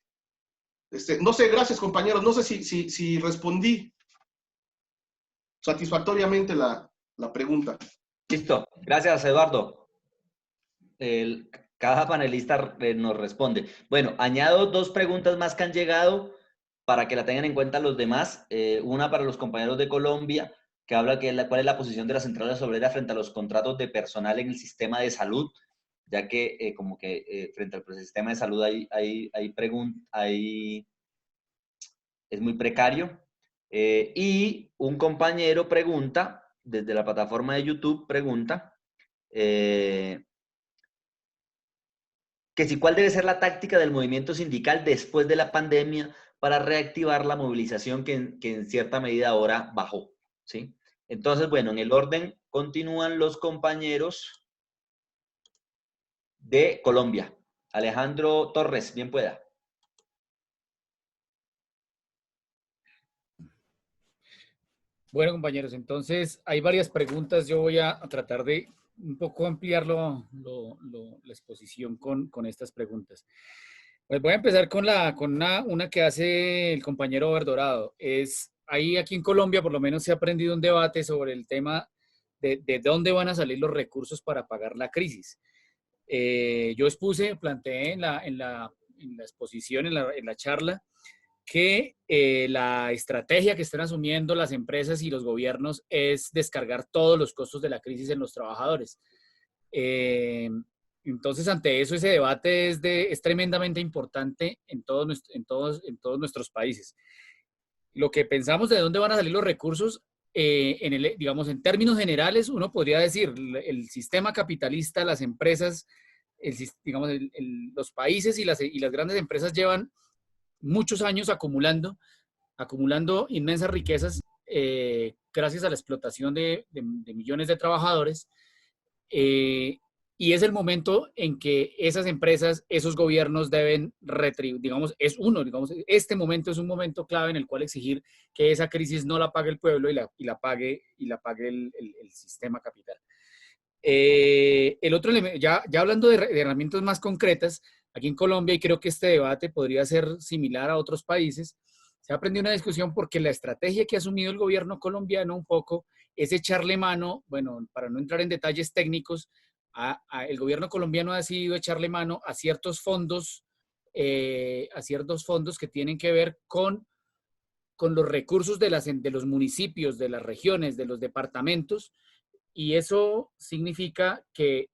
No sé, gracias compañeros, no sé si respondí satisfactoriamente la pregunta. Listo, gracias Eduardo. Cada panelista nos responde. Bueno, añado dos preguntas más que han llegado para que la tengan en cuenta los demás. Una para los compañeros de Colombia, que habla cuál es la posición de las centrales obreras frente a los contratos de personal en el sistema de salud, ya que frente al sistema de salud es muy precario. Y un compañero pregunta, desde la plataforma de YouTube, pregunta que si cuál debe ser la táctica del movimiento sindical después de la pandemia para reactivar la movilización que en cierta medida ahora bajó, ¿sí? Entonces, bueno, en el orden continúan los compañeros de Colombia. Alejandro Torres, bien pueda. Bueno, compañeros, entonces hay varias preguntas. Yo voy a tratar de un poco ampliar la exposición con estas preguntas. Pues voy a empezar con una que hace el compañero Verdorado. Ahí aquí en Colombia por lo menos se ha aprendido un debate sobre el tema de dónde van a salir los recursos para pagar la crisis. Yo planteé en la exposición, en la charla, que la estrategia que están asumiendo las empresas y los gobiernos es descargar todos los costos de la crisis en los trabajadores. Entonces, ante eso, ese debate es tremendamente importante en todos nuestros países. Lo que pensamos de dónde van a salir los recursos, digamos, en términos generales, uno podría decir, el sistema capitalista, las empresas, digamos, los países y las grandes empresas llevan muchos años acumulando inmensas riquezas gracias a la explotación de millones de trabajadores. Y es el momento en que esas empresas, esos gobiernos deben retribuir, digamos, este momento es un momento clave en el cual exigir que esa crisis no la pague el pueblo y la pague el sistema capital. El otro elemento, ya hablando de herramientas más concretas, aquí en Colombia, y creo que este debate podría ser similar a otros países, se ha aprendido una discusión porque la estrategia que ha asumido el gobierno colombiano un poco es echarle mano, bueno, para no entrar en detalles técnicos, el gobierno colombiano ha decidido echarle mano a ciertos fondos que tienen que ver con los recursos de los municipios, de las regiones, de los departamentos, y eso significa que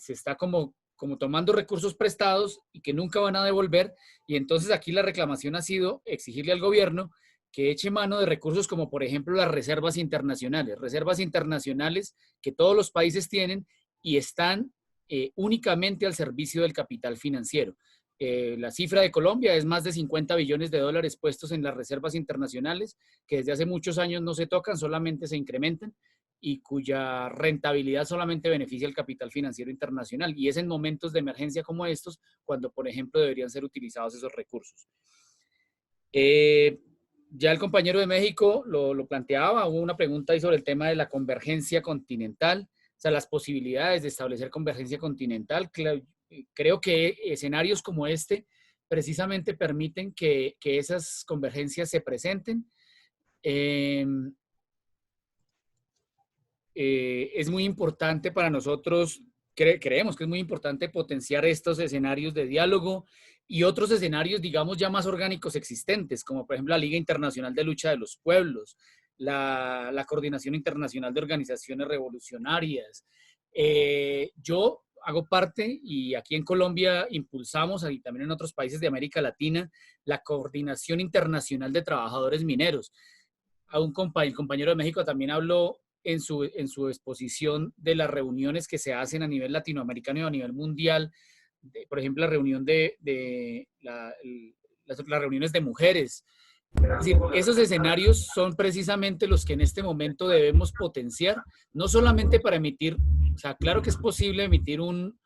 se está como tomando recursos prestados y que nunca van a devolver, y entonces aquí la reclamación ha sido exigirle al gobierno que eche mano de recursos como por ejemplo las reservas internacionales que todos los países tienen y están únicamente al servicio del capital financiero. La cifra de Colombia es más de 50 billones de dólares puestos en las reservas internacionales, que desde hace muchos años no se tocan, solamente se incrementan, y cuya rentabilidad solamente beneficia al capital financiero internacional. Y es en momentos de emergencia como estos cuando, por ejemplo, deberían ser utilizados esos recursos. Ya el compañero de México lo planteaba, hubo una pregunta ahí sobre el tema de la convergencia continental, o sea, las posibilidades de establecer convergencia continental. Creo que escenarios como este precisamente permiten que esas convergencias se presenten. Es muy importante para nosotros, creemos que es muy importante potenciar estos escenarios de diálogo y otros escenarios, digamos, ya más orgánicos existentes, como por ejemplo la Liga Internacional de Lucha de los Pueblos, la Coordinación Internacional de Organizaciones Revolucionarias. Yo hago parte, y aquí en Colombia impulsamos, y también en otros países de América Latina, la Coordinación Internacional de Trabajadores Mineros. El compañero de México también habló en su exposición de las reuniones que se hacen a nivel latinoamericano y a nivel mundial, por ejemplo, la reunión las reuniones de mujeres. Es decir, esos escenarios son precisamente los que en este momento debemos potenciar, no solamente para emitir, o sea, claro que es posible emitir un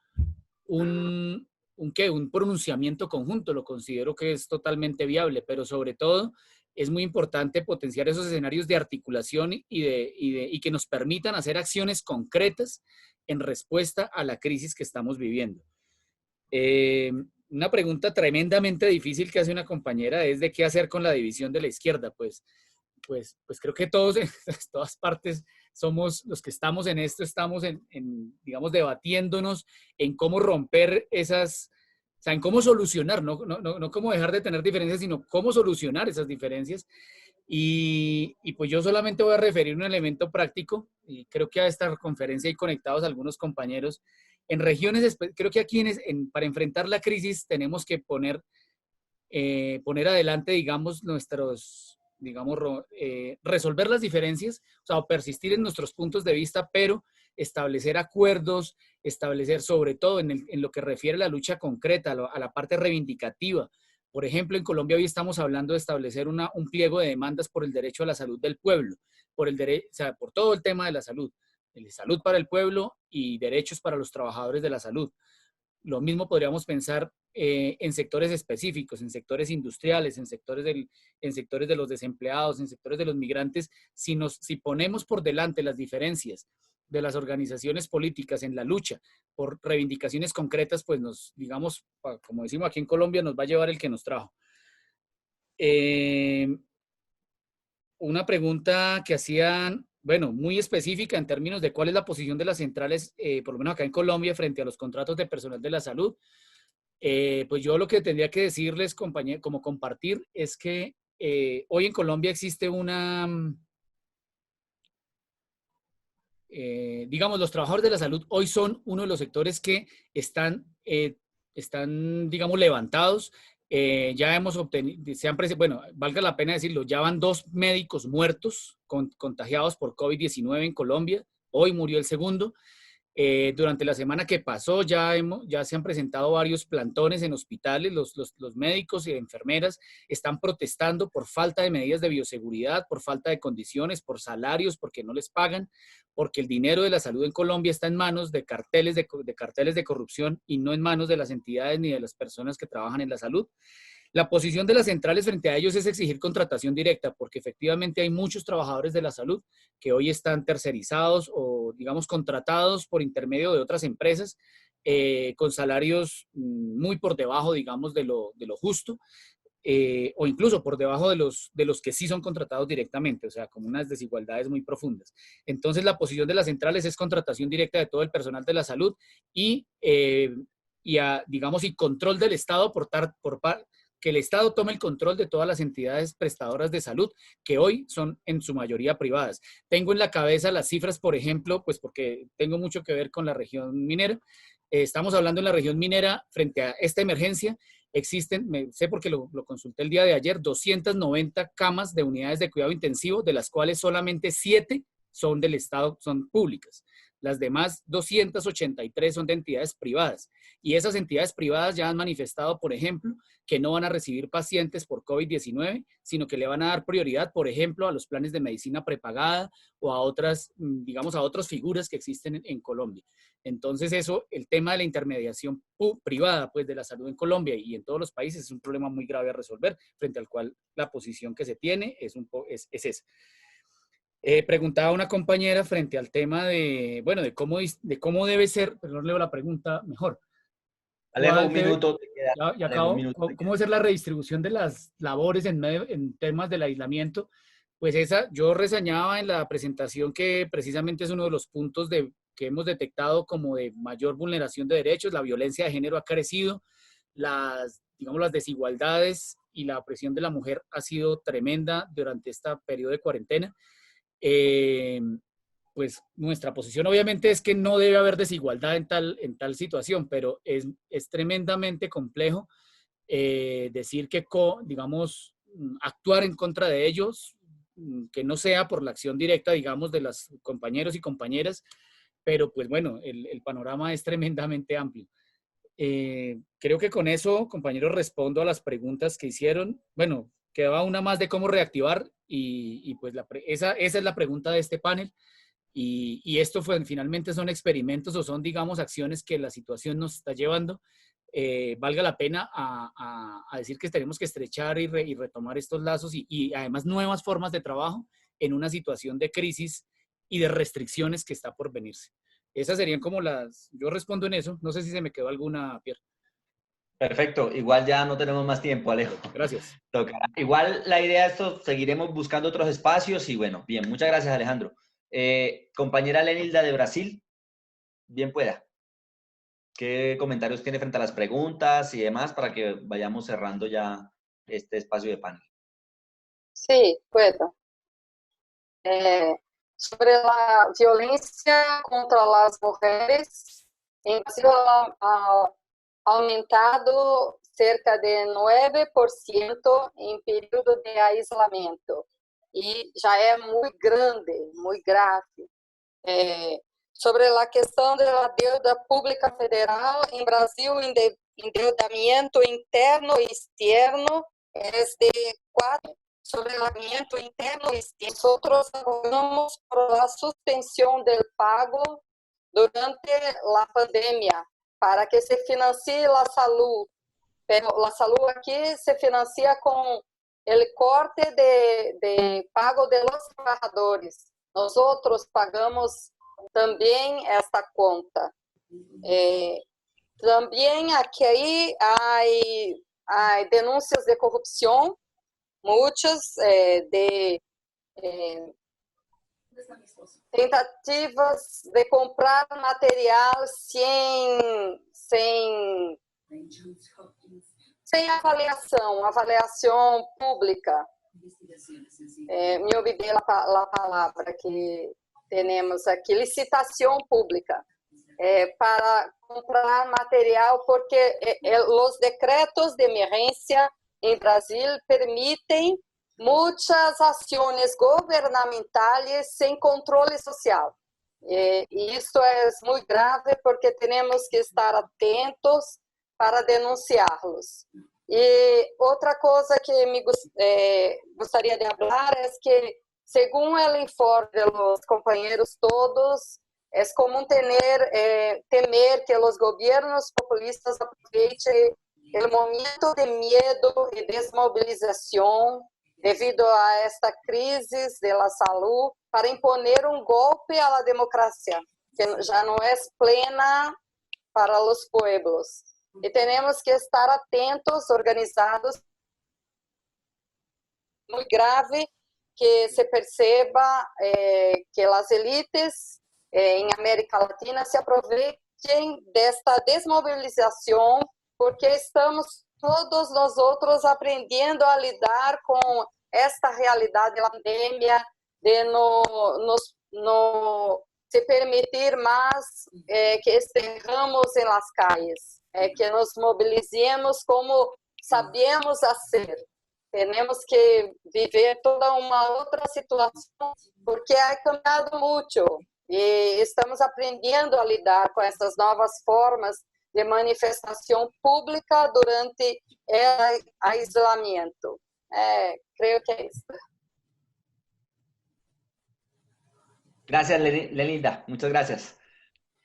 pronunciamiento conjunto, lo considero que es totalmente viable, pero sobre todo es muy importante potenciar esos escenarios de articulación y que nos permitan hacer acciones concretas en respuesta a la crisis que estamos viviendo. Una pregunta tremendamente difícil que hace una compañera es de qué hacer con la división de la izquierda. Pues creo que todos en todas partes somos los que estamos en esto, estamos digamos, debatiéndonos en cómo romper esas, o sea, en cómo solucionar, no cómo dejar de tener diferencias, sino cómo solucionar esas diferencias. Y pues yo solamente voy a referir un elemento práctico, y creo que a esta conferencia hay conectados algunos compañeros. En regiones, creo que aquí para enfrentar la crisis tenemos que poner adelante, digamos, resolver las diferencias, o sea, persistir en nuestros puntos de vista, pero establecer acuerdos, establecer sobre todo en lo que refiere a la lucha concreta, a la parte reivindicativa. Por ejemplo, en Colombia hoy estamos hablando de establecer un pliego de demandas por el derecho a la salud del pueblo, por todo el tema de la salud para el pueblo y derechos para los trabajadores de la salud. Lo mismo podríamos pensar en sectores específicos, en sectores industriales, en sectores de los desempleados, en sectores de los migrantes. Si ponemos por delante las diferencias de las organizaciones políticas en la lucha por reivindicaciones concretas, pues digamos, como decimos aquí en Colombia, nos va a llevar el que nos trajo. Una pregunta que hacían, bueno, muy específica en términos de cuál es la posición de las centrales, por lo menos acá en Colombia, frente a los contratos de personal de la salud. Pues yo lo que tendría que decirles, compañero, como compartir, es que hoy en Colombia existe digamos, los trabajadores de la salud hoy son uno de los sectores que están, digamos, levantados. Ya hemos obtenido, bueno, valga la pena decirlo, ya van 2 médicos muertos contagiados por COVID-19 en Colombia. Hoy murió el segundo. Durante la semana que pasó ya se han presentado varios plantones en hospitales. Los médicos y enfermeras están protestando por falta de medidas de bioseguridad, por falta de condiciones, por salarios, porque no les pagan, porque el dinero de la salud en Colombia está en manos de carteles de corrupción y no en manos de las entidades ni de las personas que trabajan en la salud. La posición de las centrales frente a ellos es exigir contratación directa, porque efectivamente hay muchos trabajadores de la salud que hoy están tercerizados o, digamos, contratados por intermedio de otras empresas con salarios muy por debajo, digamos, de lo justo, o incluso por debajo de los que sí son contratados directamente, o sea, con unas desigualdades muy profundas. Entonces, la posición de las centrales es contratación directa de todo el personal de la salud y digamos, y control del Estado que el Estado tome el control de todas las entidades prestadoras de salud, que hoy son en su mayoría privadas. Tengo en la cabeza las cifras, por ejemplo, pues porque tengo mucho que ver con la región minera. Estamos hablando en la región minera, frente a esta emergencia, existen, sé porque lo consulté el día de ayer, 290 camas de unidades de cuidado intensivo, de las cuales solamente 7 son del Estado, son públicas. Las demás 283 son de entidades privadas. Y esas entidades privadas ya han manifestado, por ejemplo, que no van a recibir pacientes por COVID-19, sino que le van a dar prioridad, por ejemplo, a los planes de medicina prepagada o a otras, digamos, a otras figuras que existen en Colombia. Entonces eso, el tema de la intermediación privada, pues, de la salud en Colombia y en todos los países es un problema muy grave a resolver, frente al cual la posición que se tiene es esa. Preguntaba una compañera frente al tema de, bueno, de cómo debe ser, pero no leo la pregunta mejor. Alejo, un minuto te queda. Ya acabo. ¿Cómo debe ser la redistribución de las labores en temas del aislamiento? Pues yo reseñaba en la presentación que precisamente es uno de los puntos que hemos detectado como de mayor vulneración de derechos. La violencia de género ha crecido, digamos, las desigualdades y la opresión de la mujer ha sido tremenda durante este periodo de cuarentena. Pues nuestra posición obviamente es que no debe haber desigualdad en tal situación, pero es tremendamente complejo decir que, digamos, actuar en contra de ellos, que no sea por la acción directa, digamos, de los compañeros y compañeras, pero pues bueno, el panorama es tremendamente amplio. Creo que con eso, compañeros, respondo a las preguntas que hicieron. Bueno, quedaba una más de cómo reactivar y pues esa es la pregunta de este panel. Y esto finalmente son experimentos o son, digamos, acciones que la situación nos está llevando. Valga la pena a decir que tenemos que estrechar y retomar estos lazos y además nuevas formas de trabajo en una situación de crisis y de restricciones que está por venirse. Esas serían como yo respondo en eso. No sé si se me quedó alguna, Pierre. Perfecto, igual ya no tenemos más tiempo, Alejo. Gracias. Igual la idea es esto, seguiremos buscando otros espacios y bueno, bien, muchas gracias, Alejandro. Compañera Lenilda de Brasil, bien pueda. ¿Qué comentarios tiene frente a las preguntas y demás para que vayamos cerrando ya este espacio de panel? Sí, puedo. Sobre la violencia contra las mujeres, en Brasil ha aumentado cerca de 9% en periodo de aislamiento. E já é muito grande, muito grave. Sobre a questão da dívida pública federal, em Brasil, o endeudamento interno e externo é de 4%. Sobre o endeudamento interno e externo, nós abogamos por a suspensão do pago durante a pandemia, para que se financie a saúde pero la salud aquí se financia con el corte de pago de los trabajadores. Nosotros pagamos también esta cuenta. También aquí hay denuncias de corrupción, muchas, de tentativas de comprar material sem avaliação pública. Me olvidei a palavra que temos aqui, licitação pública, para comprar material, porque os decretos de emergência em Brasil permitem muitas ações governamentais sem controle social. E isso é muito grave, porque temos que estar atentos para denunciá-los. E outra coisa que me gostaria de falar é que, segundo o informe dos companheiros todos, é comum temer que os governos populistas aproveitem o momento de medo e desmobilização devido a esta crise da saúde para imponer golpe à democracia, que já não é plena para os pueblos. E temos que estar atentos, organizados. Muito grave que se perceba que as elites em América Latina se aproveitem desta desmobilização, porque estamos todos nós outros aprendendo a lidar com esta realidade da pandemia, de não se permitir mais que estejamos em las calles, que nos mobilizemos como sabemos fazer. Temos que viver toda uma outra situação, porque ha cambiado muito e estamos aprendendo a lidar com essas novas formas de manifestação pública durante o isolamento. Creo que é isso. Gracias, Lelinda. Muchas gracias.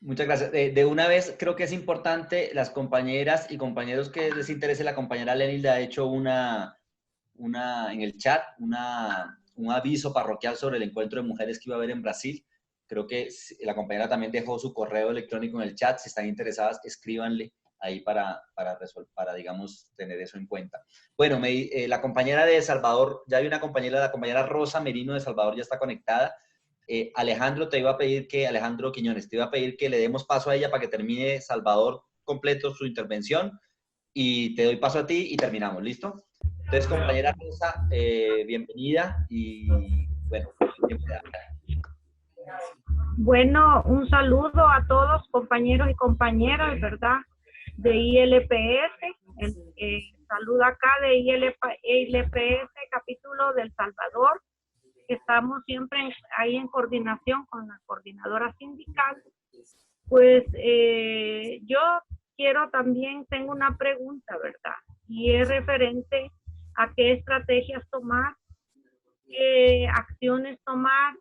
Muchas gracias. De una vez, creo que es importante, las compañeras y compañeros que les interese, la compañera Lelinda ha hecho en el chat un aviso parroquial sobre el encuentro de mujeres que iba a haber en Brasil. Creo que la compañera también dejó su correo electrónico en el chat. Si están interesadas, escríbanle ahí para digamos, tener eso en cuenta. Bueno, la compañera de Salvador, ya hay una compañera, la compañera Rosa Merino de Salvador ya está conectada. Alejandro Quiñones, te iba a pedir que le demos paso a ella para que termine Salvador completo su intervención, y te doy paso a ti y terminamos, ¿listo? Entonces, compañera Rosa, bienvenida y bueno, bienvenida. Bueno, un saludo a todos compañeros y compañeras, ¿verdad? De ILPS, saludo acá de ILPS, capítulo del Salvador. Estamos siempre ahí en coordinación con la coordinadora sindical. Pues yo tengo una pregunta, ¿verdad? Y es referente a qué estrategias tomar, qué acciones tomar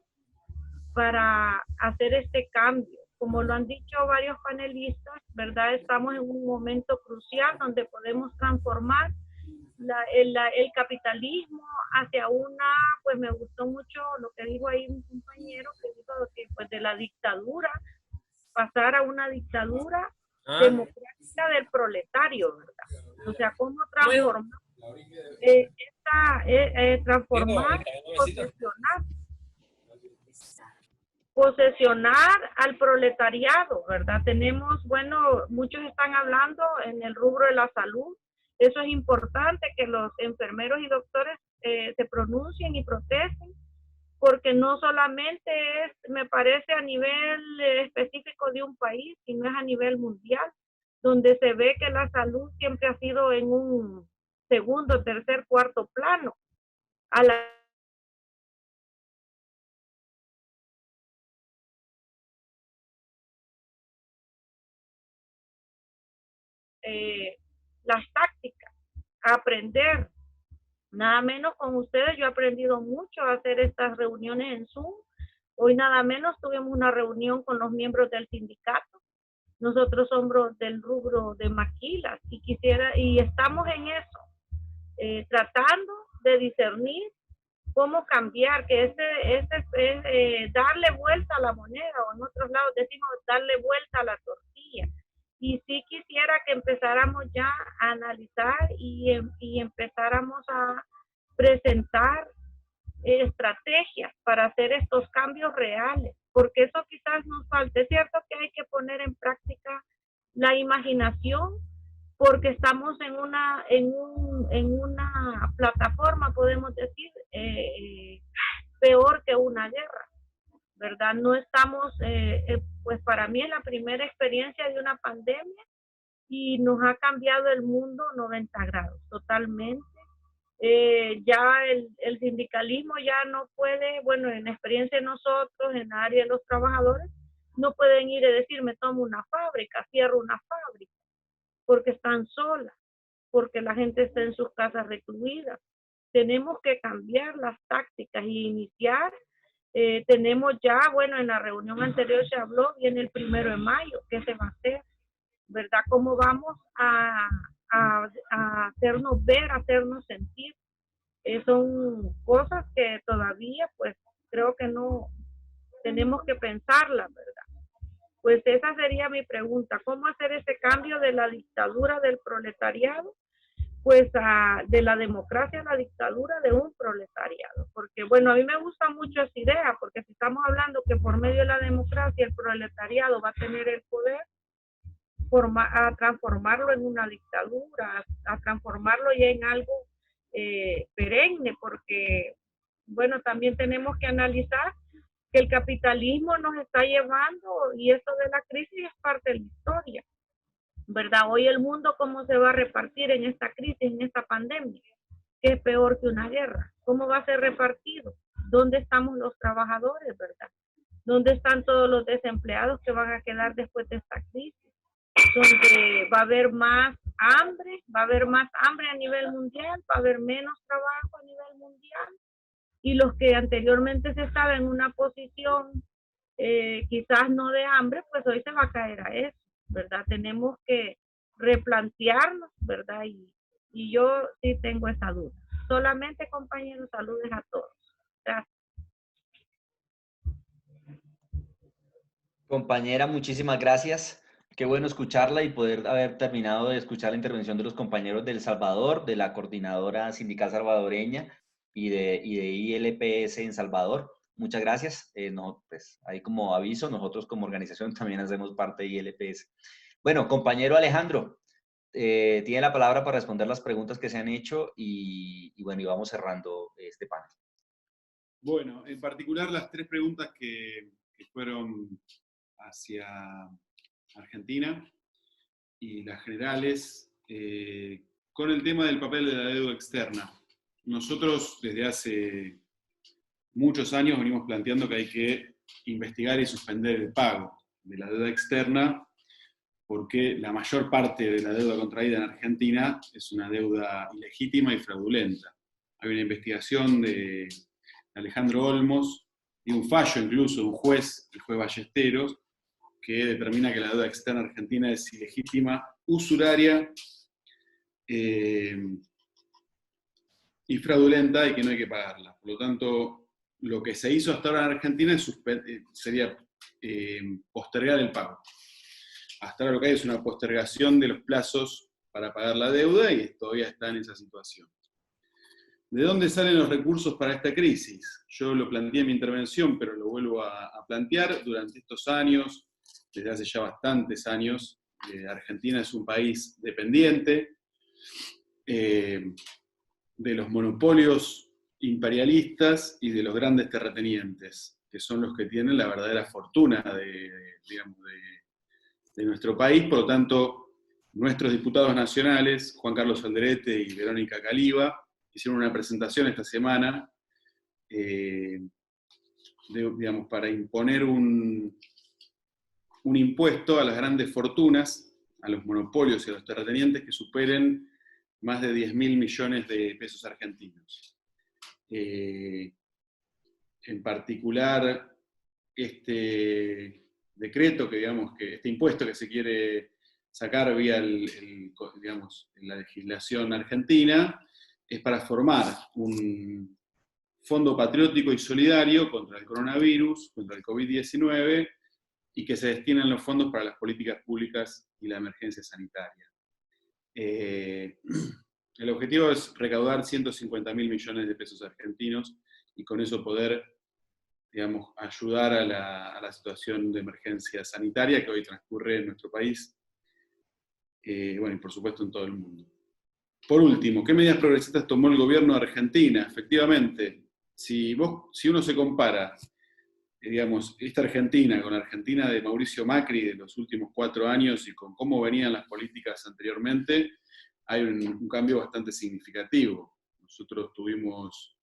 para hacer este cambio. Como lo han dicho varios panelistas, ¿verdad? Estamos en un momento crucial donde podemos transformar el capitalismo hacia pues me gustó mucho lo que dijo ahí un compañero, que dijo que pues de la dictadura, pasar a una dictadura democrática del proletario, ¿verdad? O sea, ¿cómo transformar posesionar al proletariado, ¿verdad? Tenemos, bueno, muchos están hablando en el rubro de la salud. Eso es importante, que los enfermeros y doctores se pronuncien y protesten, porque no solamente es, me parece, a nivel específico de un país, sino es a nivel mundial, donde se ve que la salud siempre ha sido en un segundo, tercer, cuarto plano. Las tácticas, a aprender. Nada menos con ustedes, yo he aprendido mucho a hacer estas reuniones en Zoom. Hoy nada menos tuvimos una reunión con los miembros del sindicato, Nosotros somos del rubro de maquilas y estamos en eso, tratando de discernir cómo cambiar, que es darle vuelta a la moneda, o en otros lados decimos darle vuelta a la tortilla. Y sí quisiera que empezáramos ya a analizar y empezáramos a presentar estrategias para hacer estos cambios reales, porque eso quizás nos falte. Es cierto que hay que poner en práctica la imaginación, porque estamos en una plataforma, podemos decir, peor que una guerra, ¿verdad? No estamos, pues para mí es la primera experiencia de una pandemia y nos ha cambiado el mundo 90 grados, totalmente. Ya el sindicalismo ya no puede, bueno, en la experiencia de nosotros, en la área de los trabajadores, no pueden ir y decir, me tomo una fábrica, cierro una fábrica, porque están solas, porque la gente está en sus casas recluidas. Tenemos que cambiar las tácticas y iniciar. Tenemos ya, bueno, en la reunión anterior se habló, viene el 1 de mayo, ¿qué se va a hacer? ¿Verdad? ¿Cómo vamos a hacernos ver, a hacernos sentir? Son cosas que todavía, pues, creo que no tenemos que pensarlas, ¿verdad? Pues esa sería mi pregunta. ¿Cómo hacer ese cambio de la dictadura del proletariado? Pues de la democracia a la dictadura de un proletariado. Porque, bueno, a mí me gusta mucho esa idea, porque si estamos hablando que por medio de la democracia el proletariado va a tener el poder, a transformarlo en una dictadura, a transformarlo ya en algo perenne, porque, bueno, también tenemos que analizar que el capitalismo nos está llevando, y esto de la crisis es parte de la historia, ¿verdad? Hoy el mundo, ¿cómo se va a repartir en esta crisis, en esta pandemia? Que es peor que una guerra. ¿Cómo va a ser repartido? ¿Dónde estamos los trabajadores, verdad? ¿Dónde están todos los desempleados que van a quedar después de esta crisis? Donde va a haber más hambre, a nivel mundial, va a haber menos trabajo a nivel mundial, y los que anteriormente se estaban en una posición quizás no de hambre, pues hoy se va a caer a eso, ¿verdad? Tenemos que replantearnos, ¿verdad? Y yo sí tengo esa duda. Solamente, compañeros, saludos a todos. Gracias. Compañera, muchísimas gracias. Qué bueno escucharla y poder haber terminado de escuchar la intervención de los compañeros del Salvador, de la Coordinadora Sindical Salvadoreña y de ILPS en Salvador. Muchas gracias. No, pues ahí como aviso, nosotros como organización también hacemos parte de ILPS. Bueno, compañero Alejandro, tiene la palabra para responder las preguntas que se han hecho y bueno, y vamos cerrando este panel. Bueno, en particular las 3 preguntas que fueron hacia Argentina y las generales, con el tema del papel de la deuda externa. Nosotros desde hace muchos años venimos planteando que hay que investigar y suspender el pago de la deuda externa, porque la mayor parte de la deuda contraída en Argentina es una deuda ilegítima y fraudulenta. Hay una investigación de Alejandro Olmos y un fallo incluso de un juez, el juez Ballesteros, que determina que la deuda externa argentina es ilegítima, usuraria y fraudulenta, y que no hay que pagarla. Por lo tanto, lo que se hizo hasta ahora en Argentina sería postergar el pago. Hasta ahora lo que hay es una postergación de los plazos para pagar la deuda y todavía está en esa situación. ¿De dónde salen los recursos para esta crisis? Yo lo planteé en mi intervención, pero lo vuelvo a plantear. Durante estos años, desde hace ya bastantes años, Argentina es un país dependiente de los monopolios imperialistas y de los grandes terratenientes, que son los que tienen la verdadera fortuna de nuestro país. Por lo tanto, nuestros diputados nacionales, Juan Carlos Alderete y Verónica Caliba, hicieron una presentación esta semana para imponer un impuesto a las grandes fortunas, a los monopolios y a los terratenientes que superen más de 10.000 millones de pesos argentinos. En particular, este decreto, que digamos que este impuesto que se quiere sacar vía digamos, la legislación argentina, es para formar un fondo patriótico y solidario contra el coronavirus, contra el COVID-19, y que se destinen los fondos para las políticas públicas y la emergencia sanitaria. El objetivo es recaudar 150.000 millones de pesos argentinos y con eso poder, digamos, ayudar a la situación de emergencia sanitaria que hoy transcurre en nuestro país, bueno, y por supuesto en todo el mundo. Por último, ¿qué medidas progresistas tomó el gobierno de Argentina? Efectivamente, si uno se compara, digamos, esta Argentina con la Argentina de Mauricio Macri de los últimos 4 años y con cómo venían las políticas anteriormente, hay un cambio bastante significativo. Nosotros tuvimos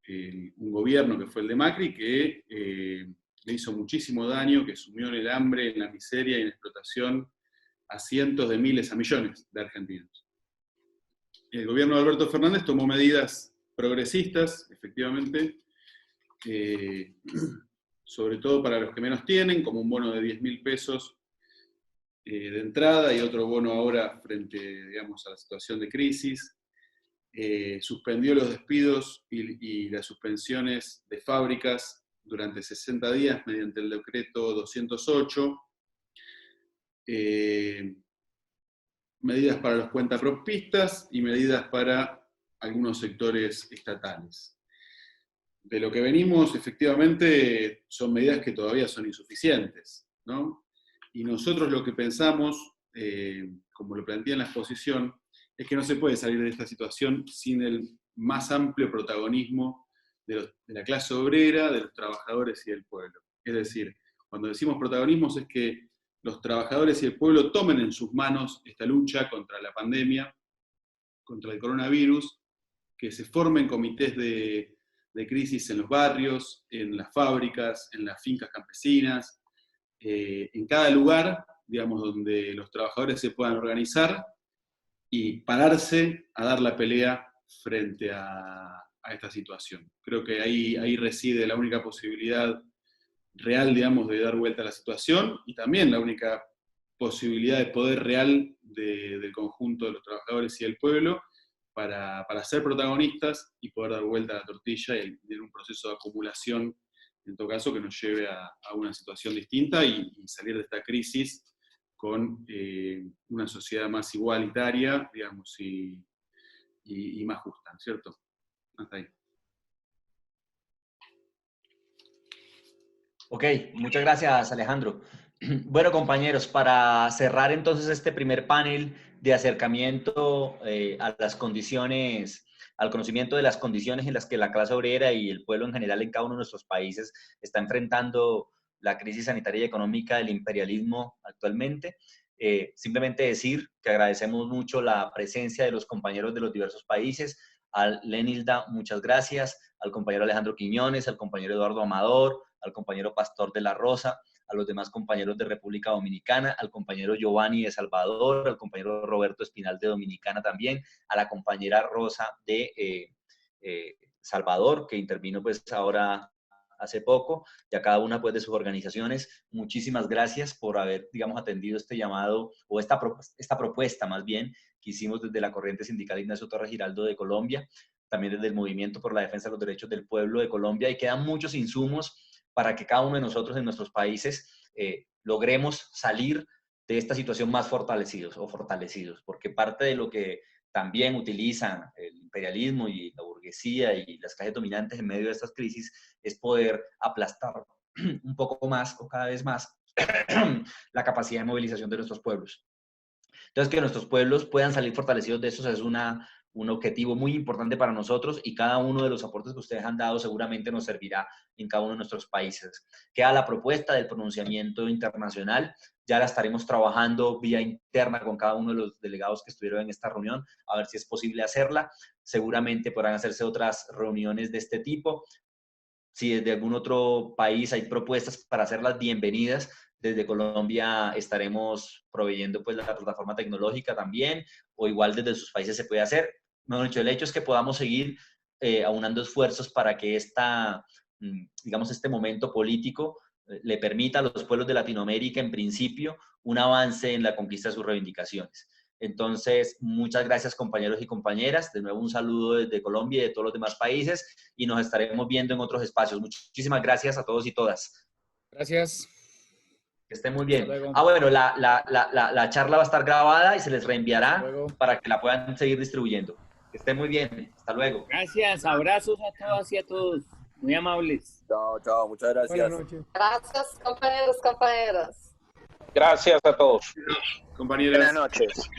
un gobierno que fue el de Macri que le hizo muchísimo daño, que sumió en el hambre, en la miseria y en la explotación a cientos de miles, a millones de argentinos. El gobierno de Alberto Fernández tomó medidas progresistas, efectivamente, sobre todo para los que menos tienen, como un bono de 10.000 pesos de entrada y otro bono ahora frente, digamos, a la situación de crisis. Suspendió los despidos y las suspensiones de fábricas durante 60 días mediante el decreto 208. Medidas para los cuentapropistas y medidas para algunos sectores estatales. De lo que venimos, efectivamente, son medidas que todavía son insuficientes, ¿no? Y nosotros lo que pensamos, como lo plantea en la exposición, es que no se puede salir de esta situación sin el más amplio protagonismo de la clase obrera, de los trabajadores y del pueblo. Es decir, cuando decimos protagonismos es que los trabajadores y el pueblo tomen en sus manos esta lucha contra la pandemia, contra el coronavirus, que se formen comités de crisis en los barrios, en las fábricas, en las fincas campesinas, en cada lugar, digamos, donde los trabajadores se puedan organizar y pararse a dar la pelea frente a esta situación. Creo que ahí reside la única posibilidad real, digamos, de dar vuelta a la situación y también la única posibilidad de poder real del conjunto de los trabajadores y del pueblo para ser protagonistas y poder dar vuelta a la tortilla y tener un proceso de acumulación, en todo caso, que nos lleve a una situación distinta y salir de esta crisis con una sociedad más igualitaria, digamos, y más justa, ¿cierto? Hasta ahí. Ok, muchas gracias, Alejandro. Bueno, compañeros, para cerrar entonces este primer panel de acercamiento a las condiciones, al conocimiento de las condiciones en las que la clase obrera y el pueblo en general en cada uno de nuestros países está enfrentando la crisis sanitaria y económica del imperialismo actualmente. Simplemente decir que agradecemos mucho la presencia de los compañeros de los diversos países. Al Lenilda, muchas gracias. Al compañero Alejandro Quiñones, al compañero Eduardo Amador, al compañero Pastor de la Rosa, a los demás compañeros de República Dominicana, al compañero Giovanni de Salvador, al compañero Roberto Espinal de Dominicana también, a la compañera Rosa de Salvador, que intervino pues ahora hace poco, y a cada una pues de sus organizaciones. Muchísimas gracias por haber, digamos, atendido este llamado, o esta propuesta más bien, que hicimos desde la Corriente Sindical Ignacio Torres Giraldo de Colombia, también desde el Movimiento por la Defensa de los Derechos del Pueblo de Colombia, y quedan muchos insumos para que cada uno de nosotros en nuestros países logremos salir de esta situación más fortalecidos, porque parte de lo que también utilizan el imperialismo y la burguesía y las clases dominantes en medio de estas crisis es poder aplastar un poco más o cada vez más la capacidad de movilización de nuestros pueblos. Entonces, que nuestros pueblos puedan salir fortalecidos de eso es un objetivo muy importante para nosotros, y cada uno de los aportes que ustedes han dado seguramente nos servirá en cada uno de nuestros países. Queda la propuesta del pronunciamiento internacional, ya la estaremos trabajando vía interna con cada uno de los delegados que estuvieron en esta reunión, a ver si es posible hacerla. Seguramente podrán hacerse otras reuniones de este tipo. Si desde algún otro país hay propuestas para hacerlas, bienvenidas. Desde Colombia estaremos proveyendo pues la plataforma tecnológica también, o igual desde sus países se puede hacer. Mejor dicho, el hecho es que podamos seguir aunando esfuerzos para que digamos, este momento político le permita a los pueblos de Latinoamérica, en principio, un avance en la conquista de sus reivindicaciones. Entonces, muchas gracias, compañeros y compañeras. De nuevo, un saludo desde Colombia y de todos los demás países, y nos estaremos viendo en otros espacios. Muchísimas gracias a todos y todas. Gracias. Que estén muy bien. Bueno, la charla va a estar grabada y se les reenviará para que la puedan seguir distribuyendo. Que estén muy bien. Hasta luego. Gracias. Abrazos a todas y a todos. Muy amables. Chao, chao. Muchas gracias. Buenas noches. Gracias, compañeros, compañeras. Gracias a todos. Compañeras. Buenas noches.